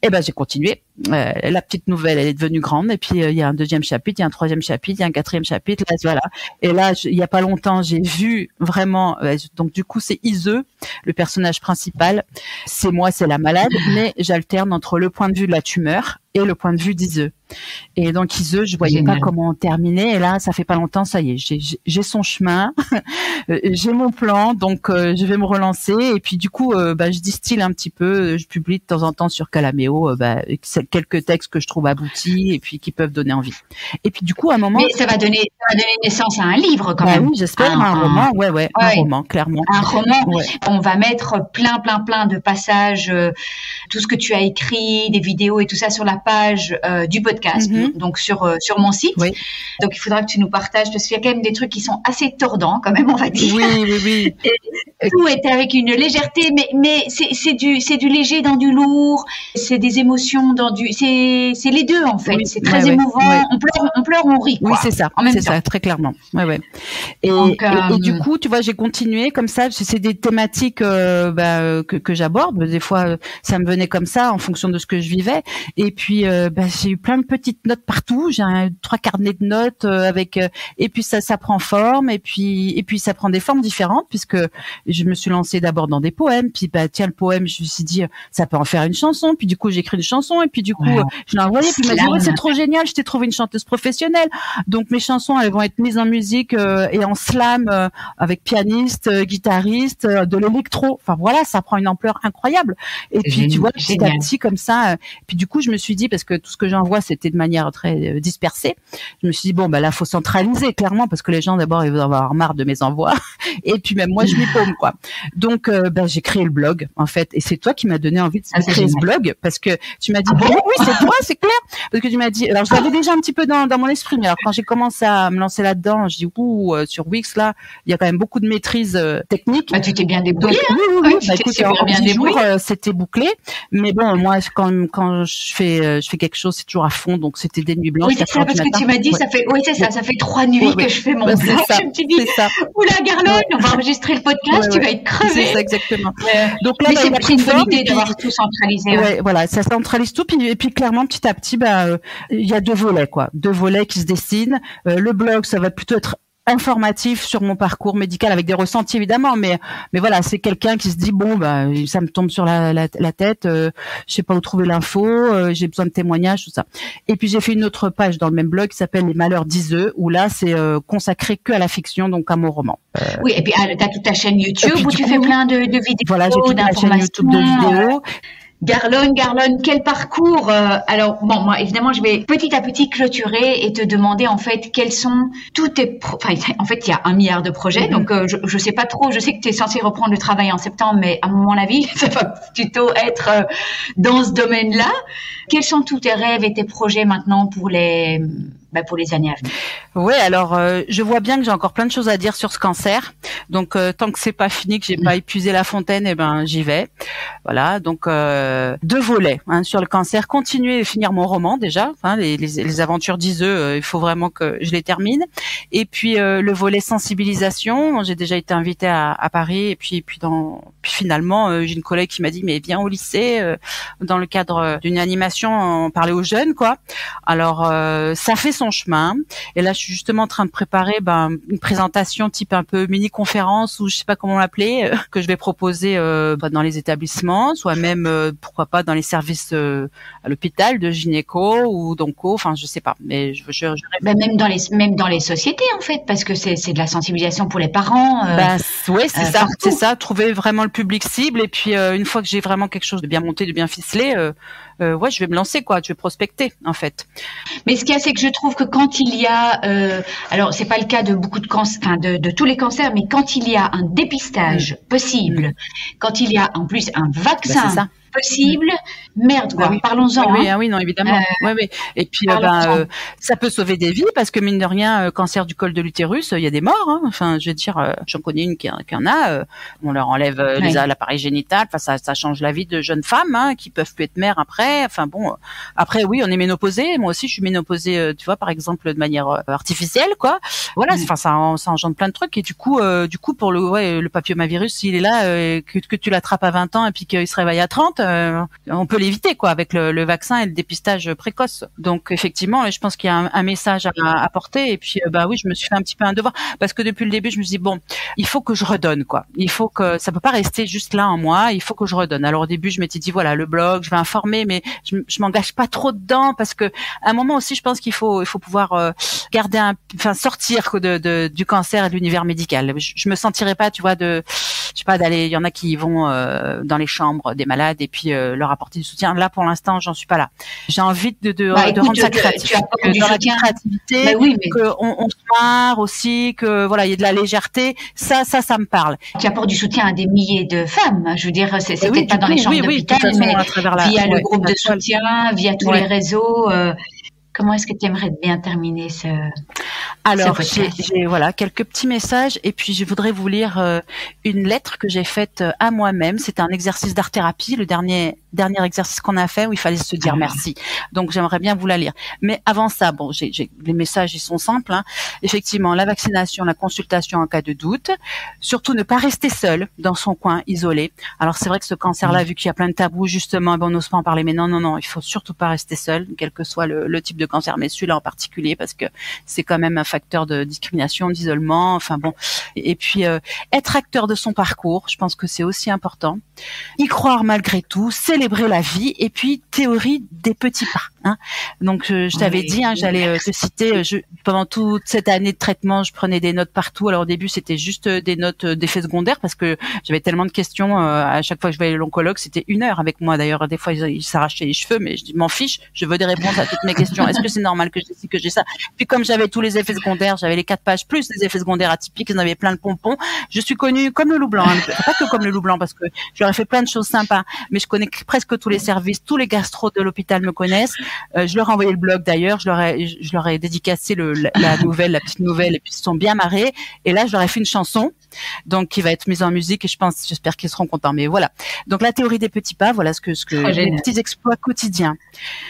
Et ben j'ai continué. La petite nouvelle, elle est devenue grande. Et puis il y a un deuxième chapitre, il y a un troisième chapitre, il y a un quatrième chapitre. Là, voilà. Et là, il y a pas longtemps, j'ai vu vraiment. Donc du coup, c'est Ise, le personnage principal. C'est moi, c'est la malade, mais j'alterne entre le point de vue de la tumeur et le point de vue d'Ise. Et donc Ise, je voyais pas comment terminer. Et là, ça fait pas longtemps, ça y est, j'ai son chemin, j'ai mon plan, donc je vais me relancer. Et puis du coup, je distille un petit peu, je publie de temps en temps sur Calaméo, quelques textes que je trouve aboutis et puis qui peuvent donner envie. Et puis du coup, à un moment, mais ça va donner naissance à un livre quand même. Oui, j'espère un roman, ouais, un roman, clairement. Un roman. Ouais. On va mettre plein de passages, tout ce que tu as écrit, des vidéos et tout ça sur la page du podcast, donc sur mon site. Oui. Donc il faudra que tu nous partages parce qu'il y a quand même des trucs qui sont assez tordants quand même, on va dire. Oui. Et tout est avec une légèreté, mais c'est du léger dans du lourd, c'est des émotions dans du, c'est les deux en fait. Oui, c'est très émouvant. Ouais. On pleure, on rit. Quoi, oui, c'est ça. En même temps. Ça, très clairement. Ouais. Et du coup, tu vois, j'ai continué comme ça. C'est des thématiques que j'aborde. Des fois, ça me venait comme ça en fonction de ce que je vivais. Et puis, j'ai eu plein de petites notes partout. J'ai 3 carnets de notes avec. Et puis ça prend forme. Et puis ça prend des formes différentes puisque je me suis lancée d'abord dans des poèmes. Puis tiens, le poème, je me suis dit ça peut en faire une chanson. Puis du coup, j'ai écrit une chanson. Et puis du coup, je l'ai envoyée. Puis il m'a dit c'est trop génial. Je t'ai trouvé une chanteuse professionnelle. Donc mes chansons, elles vont être mises en musique et en slam avec pianiste, guitariste, de l'électro. Enfin voilà, ça prend une ampleur incroyable. Et puis tu vois, petit à petit comme ça. Puis du coup, je me suis dit parce que tout ce que j'envoie, c'était de manière très dispersée. Je me suis dit bon là, faut centraliser clairement parce que les gens d'abord ils vont avoir marre de mes envois. Et puis même moi, je m'y paume quoi. Donc j'ai créé le blog en fait. Et c'est toi qui m'as donné envie de créer ce blog parce que tu m'as dit oui, c'est toi, c'est clair. Parce que tu m'as dit, alors je l'avais déjà un petit peu dans mon esprit, mais alors quand j'ai commencé à me lancer là-dedans, je dis sur Wix là, il y a quand même beaucoup de maîtrise technique. Bah tu t'es bien débrouillé. Oui. Bah écoute, en 10 jours, c'était bouclé. Mais bon, moi quand je fais quelque chose, c'est toujours à fond, donc c'était des nuits blanches. Oui, c'est ça parce que tu m'as dit, ça fait, ça fait 3 nuits que je fais mon blog. Je me suis dit, oula Garlone, on va enregistrer le podcast, tu vas être crevé. C'est ça exactement. Donc là, c'est une bonne idée d'avoir tout centralisé. Ouais, voilà, ça centralise tout. Et puis clairement, petit à petit, il y a 2 volets, quoi. 2 volets qui se dessinent. Le blog, ça va plutôt être informatif sur mon parcours médical avec des ressentis évidemment, mais voilà, c'est quelqu'un qui se dit ça me tombe sur la tête, je sais pas où trouver l'info, j'ai besoin de témoignages, tout ça. Et puis j'ai fait une autre page dans le même blog qui s'appelle Les Malheurs d'Ise, où là c'est consacré que à la fiction, donc à mon roman. Oui, et puis t'as toute ta chaîne YouTube où tu fais plein de vidéos, voilà, j'ai toute ma chaîne YouTube de vidéos. Garlone, quel parcours. Alors bon, moi évidemment, je vais petit à petit clôturer et te demander en fait quels sont tous tes en fait, il y a 1 milliard de projets, donc je sais pas trop, je sais que tu es censé reprendre le travail en septembre, mais à mon avis, ça va plutôt être dans ce domaine-là. Quels sont tous tes rêves et tes projets maintenant pour les années à venir? Oui, alors je vois bien que j'ai encore plein de choses à dire sur ce cancer. Donc tant que c'est pas fini, que j'ai pas épuisé la fontaine, j'y vais. Voilà, donc 2 volets sur le cancer. Continuer et finir mon roman déjà, les aventures d'Ise, il faut vraiment que je les termine. Et puis le volet sensibilisation, j'ai déjà été invitée à Paris et puis finalement j'ai une collègue qui m'a dit mais viens au lycée dans le cadre d'une animation, parler aux jeunes quoi. Alors ça fait son chemin et là je suis justement en train de préparer une présentation type un peu mini conférence ou je sais pas comment l'appeler que je vais proposer dans les établissements, soit même pourquoi pas dans les services à l'hôpital de gynéco ou d'onco, enfin je sais pas, mais même dans les sociétés en fait, parce que c'est de la sensibilisation pour les parents. Ouais, c'est ça, trouver vraiment le public cible et puis une fois que j'ai vraiment quelque chose de bien monté, de bien ficelé, je vais me lancer quoi, je vais prospecter en fait. Mais ce qu'il y a, c'est que je trouve que quand il y a, alors c'est pas le cas de beaucoup de cancers, de tous les cancers, mais quand il y a un dépistage possible, quand il y a en plus un vaccin possible, Merde, quoi. Oui. Parlons-en. Oui, oui, non, évidemment. Oui. Et puis, ça peut sauver des vies parce que mine de rien, cancer du col de l'utérus, il y a des morts. Hein. Enfin, je veux dire, j'en connais une qui en a. On leur enlève l'appareil génital. Enfin, ça change la vie de jeunes femmes qui peuvent plus être mères après. Enfin bon, après oui, on est ménopausée. Moi aussi, je suis ménopausée. Tu vois, par exemple, de manière artificielle, quoi. Voilà. Enfin, ça engendre plein de trucs. Et du coup, pour le papillomavirus, s'il est là, que tu l'attrapes à 20 ans et puis qu'il se réveille à 30, on peut l'éviter, quoi, avec le vaccin et le dépistage précoce. Donc effectivement, je pense qu'il y a un message à apporter. Et puis oui, je me suis fait un petit peu un devoir parce que depuis le début, je me suis dit bon, il faut que je redonne, quoi. Il faut que ça peut pas rester juste là en moi. Il faut que je redonne. Alors au début, je m'étais dit voilà, le blog, je vais informer, mais je m'engage pas trop dedans parce que à un moment aussi, je pense qu'il faut pouvoir garder sortir du cancer et de l'univers médical. Je me sentirais pas, tu vois, je sais pas, d'aller. Il y en a qui vont dans les chambres des malades et puis leur apporter du soutien. Là, pour l'instant, j'en suis pas là. J'ai envie de rendre ça créatif. Dans la créativité, qu'on se marre aussi, que voilà, il y ait de la légèreté. Ça me parle. Tu apportes du soutien à des milliers de femmes. Je veux dire, c'est peut-être pas dans les chambres d'hôpital, mais via le groupe de soutien, via tous les réseaux. Comment est-ce que tu aimerais bien terminer ce Alors, j'ai quelques petits messages et puis je voudrais vous lire une lettre que j'ai faite à moi-même. C'était un exercice d'art-thérapie, le dernier exercice qu'on a fait où il fallait se dire merci. Donc, j'aimerais bien vous la lire. Mais avant ça, bon, les messages, ils sont simples. Hein. Effectivement, la vaccination, la consultation en cas de doute. Surtout, ne pas rester seul dans son coin, isolé. Alors, c'est vrai que ce cancer-là, vu qu'il y a plein de tabous, justement, on n'ose pas en parler. Mais non, il faut surtout pas rester seul, quel que soit le type de cancer, mais celui-là en particulier, parce que c'est quand même un facteur de discrimination, d'isolement, enfin bon. Et puis, être acteur de son parcours, je pense que c'est aussi important. Y croire malgré tout, célébrer la vie, et puis théorie des petits pas. Hein. Donc, je t'avais dit, j'allais te citer, pendant toute cette année de traitement, je prenais des notes partout. Alors au début, c'était juste des notes d'effets secondaires, parce que j'avais tellement de questions. À chaque fois que je voyais l'oncologue, c'était 1 heure avec moi. D'ailleurs, des fois, il s'arrachait les cheveux, mais je m'en fiche, je veux des réponses à toutes mes questions. Est-ce que c'est normal que j'ai ci, que j'ai ça? Puis comme j'avais tous les effets secondaires, j'avais les 4 pages plus les effets secondaires atypiques, j'en avais plein de pompons. Je suis connue comme le loup blanc, pas que comme le loup blanc, parce que j'aurais fait plein de choses sympas, mais je connais presque tous les services, tous les gastros de l'hôpital me connaissent. Je leur ai envoyé le blog d'ailleurs, je leur ai dédicacé la petite nouvelle, et puis ils se sont bien marrés. Et là, je leur ai fait une chanson, donc qui va être mise en musique, et j'espère qu'ils seront contents. Mais voilà. Donc la théorie des petits pas, voilà ce que les petits exploits quotidiens.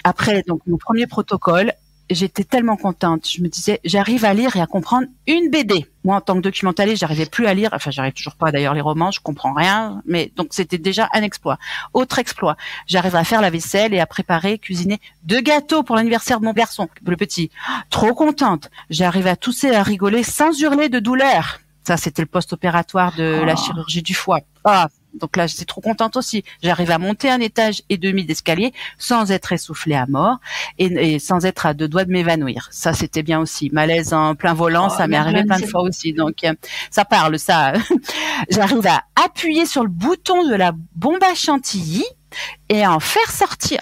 Après, donc mon premier protocole, j'étais tellement contente. Je me disais, j'arrive à lire et à comprendre une BD. Moi, en tant que documentaliste, j'arrivais plus à lire. Enfin, j'arrive toujours pas d'ailleurs les romans, je comprends rien. Mais donc, c'était déjà un exploit. Autre exploit, j'arrive à faire la vaisselle et à préparer, cuisiner 2 gâteaux pour l'anniversaire de mon garçon, le petit. Trop contente. J'arrive à tousser, à rigoler sans hurler de douleur. Ça, c'était le post-opératoire de la chirurgie du foie. Donc là, j'étais trop contente aussi. J'arrive à monter 1,5 étage d'escalier sans être essoufflée à mort et sans être à 2 doigts de m'évanouir. Ça, c'était bien aussi. Malaise en plein volant, ça m'est arrivé plein de fois aussi. Donc, ça parle, ça. J'arrive à appuyer sur le bouton de la bombe à chantilly et à en faire sortir.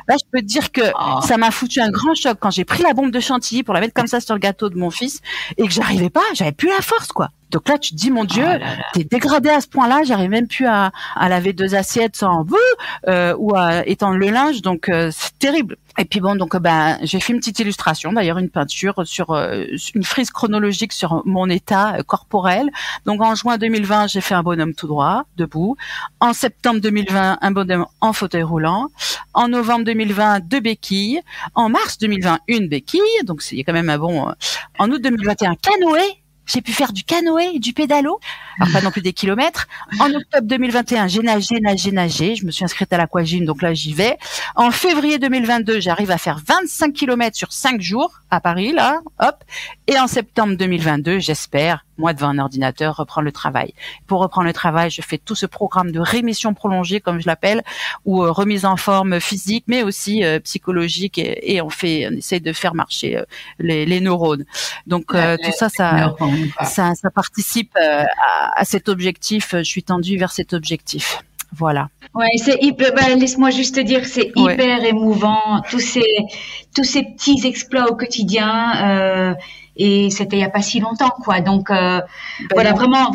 Là, je peux te dire que ça m'a foutu un grand choc quand j'ai pris la bombe de chantilly pour la mettre comme ça sur le gâteau de mon fils et que j'avais plus la force, quoi. Donc là, tu te dis, mon Dieu, t'es dégradé à ce point-là, j'arrive même plus à laver 2 assiettes sans ou à étendre le linge, donc c'est terrible. Et puis bon, donc j'ai fait une petite illustration, d'ailleurs une peinture sur une frise chronologique sur mon état corporel. Donc en juin 2020, j'ai fait un bonhomme tout droit, debout. En septembre 2020, un bonhomme en fauteuil roulant. En novembre 2020, 2 béquilles. En mars 2020, 1 béquille. Donc c'est quand même un bon. En août 2021, canoë. J'ai pu faire du canoë et du pédalo. Alors pas non plus des kilomètres. En octobre 2021, j'ai nagé. Je me suis inscrite à l'aquagym, donc là j'y vais. En février 2022, j'arrive à faire 25 kilomètres sur 5 jours à Paris, là, hop. Et en septembre 2022, j'espère, moi devant un ordinateur, reprendre le travail. Pour reprendre le travail, je fais tout ce programme de rémission prolongée, comme je l'appelle, ou remise en forme physique, mais aussi psychologique, et on essaie de faire marcher les neurones. Donc tout ça participe à cet objectif. Je suis tendue vers cet objectif. Voilà. Ouais, c'est hyper. Laisse-moi juste te dire, c'est hyper émouvant. Tous ces petits exploits au quotidien. et c'était il y a pas si longtemps, quoi. Donc voilà, vraiment,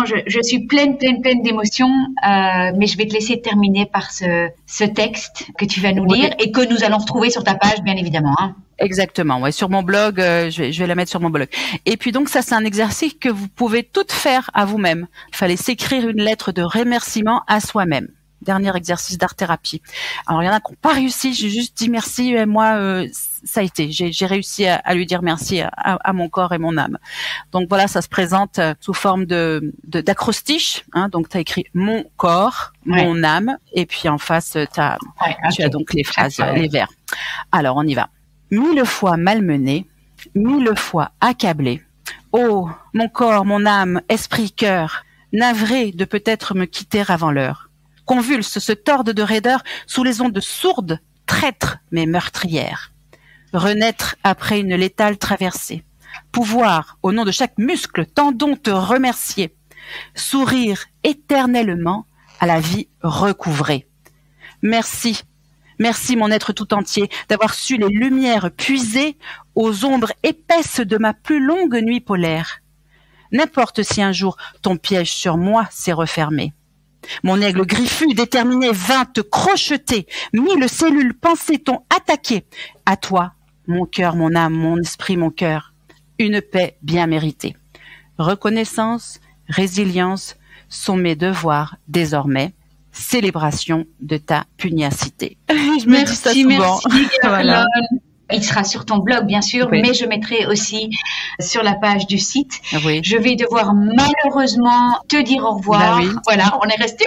je suis pleine d'émotions. Mais je vais te laisser terminer par ce texte que tu vas nous lire et que nous allons retrouver sur ta page, bien évidemment. Hein. Exactement, ouais, sur mon blog, je vais la mettre sur mon blog. Et puis donc ça, c'est un exercice que vous pouvez toutes faire à vous-même. Il fallait s'écrire une lettre de remerciement à soi-même. Dernier exercice d'art-thérapie. Alors il y en a qui n'ont pas réussi, j'ai juste dit merci, et moi ça a été, j'ai réussi à lui dire merci à mon corps et mon âme. Donc voilà, ça se présente sous forme d'acrostiche, hein, donc tu as écrit mon corps, mon âme, et puis en face tu as donc les phrases, les vers. Alors on y va. 1000 fois malmené, 1000 fois accablé. Oh, mon corps, mon âme, esprit, cœur, navré de peut-être me quitter avant l'heure. Convulse, se tordent de raideur sous les ondes sourdes, traîtres mais meurtrières. Renaître après une létale traversée. Pouvoir, au nom de chaque muscle, tendons te remercier. Sourire éternellement à la vie recouvrée. Merci. Merci, mon être tout entier, d'avoir su les lumières puiser aux ombres épaisses de ma plus longue nuit polaire. N'importe si un jour ton piège sur moi s'est refermé. Mon aigle griffu, déterminé, vint te crocheter. 1000 cellules pensées t'ont attaqué. À toi, mon cœur, mon âme, mon esprit, mon cœur. Une paix bien méritée. Reconnaissance, résilience sont mes devoirs désormais. Célébration de ta pugnacité. Je me dis ça souvent. Merci, voilà. Il sera sur ton blog, bien sûr, mais je mettrai aussi sur la page du site. Oui. Je vais devoir malheureusement te dire au revoir. Voilà, on est resté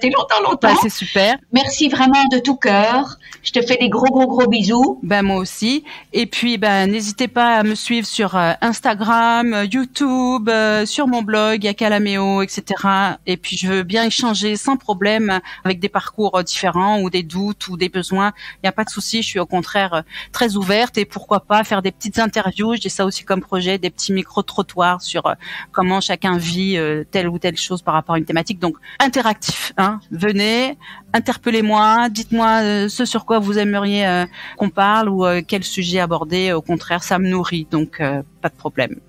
longtemps. Bah, c'est super. Merci vraiment de tout cœur. Je te fais des gros bisous. Moi aussi. Et puis, n'hésitez pas à me suivre sur Instagram, YouTube, sur mon blog, Yakalaméo, etc. Et puis, je veux bien échanger sans problème avec des parcours différents ou des doutes ou des besoins. Il n'y a pas de souci. Je suis au contraire très ouverte et pourquoi pas faire des petites interviews. J'ai ça aussi comme projet, des petits micro-trottoirs sur comment chacun vit telle ou telle chose par rapport à une thématique. Donc, interactif, hein. Venez, interpellez-moi, dites-moi ce sur quoi vous aimeriez qu'on parle ou quel sujet aborder. Au contraire, ça me nourrit, donc pas de problème.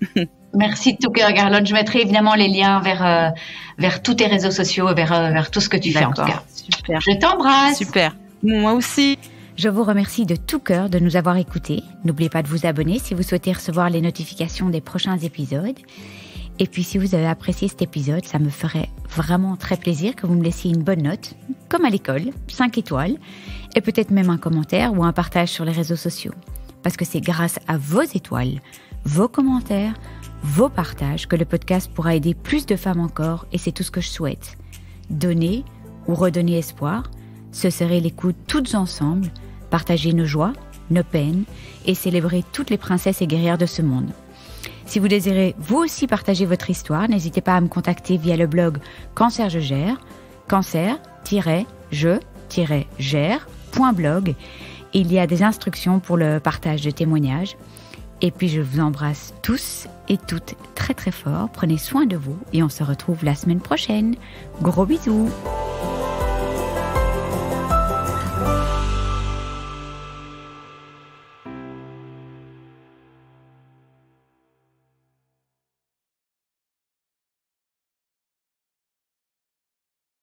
Merci de tout cœur, Garlone. Je mettrai évidemment les liens vers tous tes réseaux sociaux, vers tout ce que tu fais en tout cas. Super. Je t'embrasse. Super. Moi aussi. Je vous remercie de tout cœur de nous avoir écoutés. N'oubliez pas de vous abonner si vous souhaitez recevoir les notifications des prochains épisodes. Et puis si vous avez apprécié cet épisode, ça me ferait vraiment très plaisir que vous me laissiez une bonne note, comme à l'école, 5 étoiles, et peut-être même un commentaire ou un partage sur les réseaux sociaux. Parce que c'est grâce à vos étoiles, vos commentaires, vos partages que le podcast pourra aider plus de femmes encore, et c'est tout ce que je souhaite. Donner ou redonner espoir, se serrer les coudes toutes ensemble, partager nos joies, nos peines et célébrer toutes les princesses et guerrières de ce monde. Si vous désirez vous aussi partager votre histoire, n'hésitez pas à me contacter via le blog Cancer je gère, cancer-je-gère.blog. Il y a des instructions pour le partage de témoignages. Et puis je vous embrasse tous et toutes très très fort. Prenez soin de vous et on se retrouve la semaine prochaine. Gros bisous.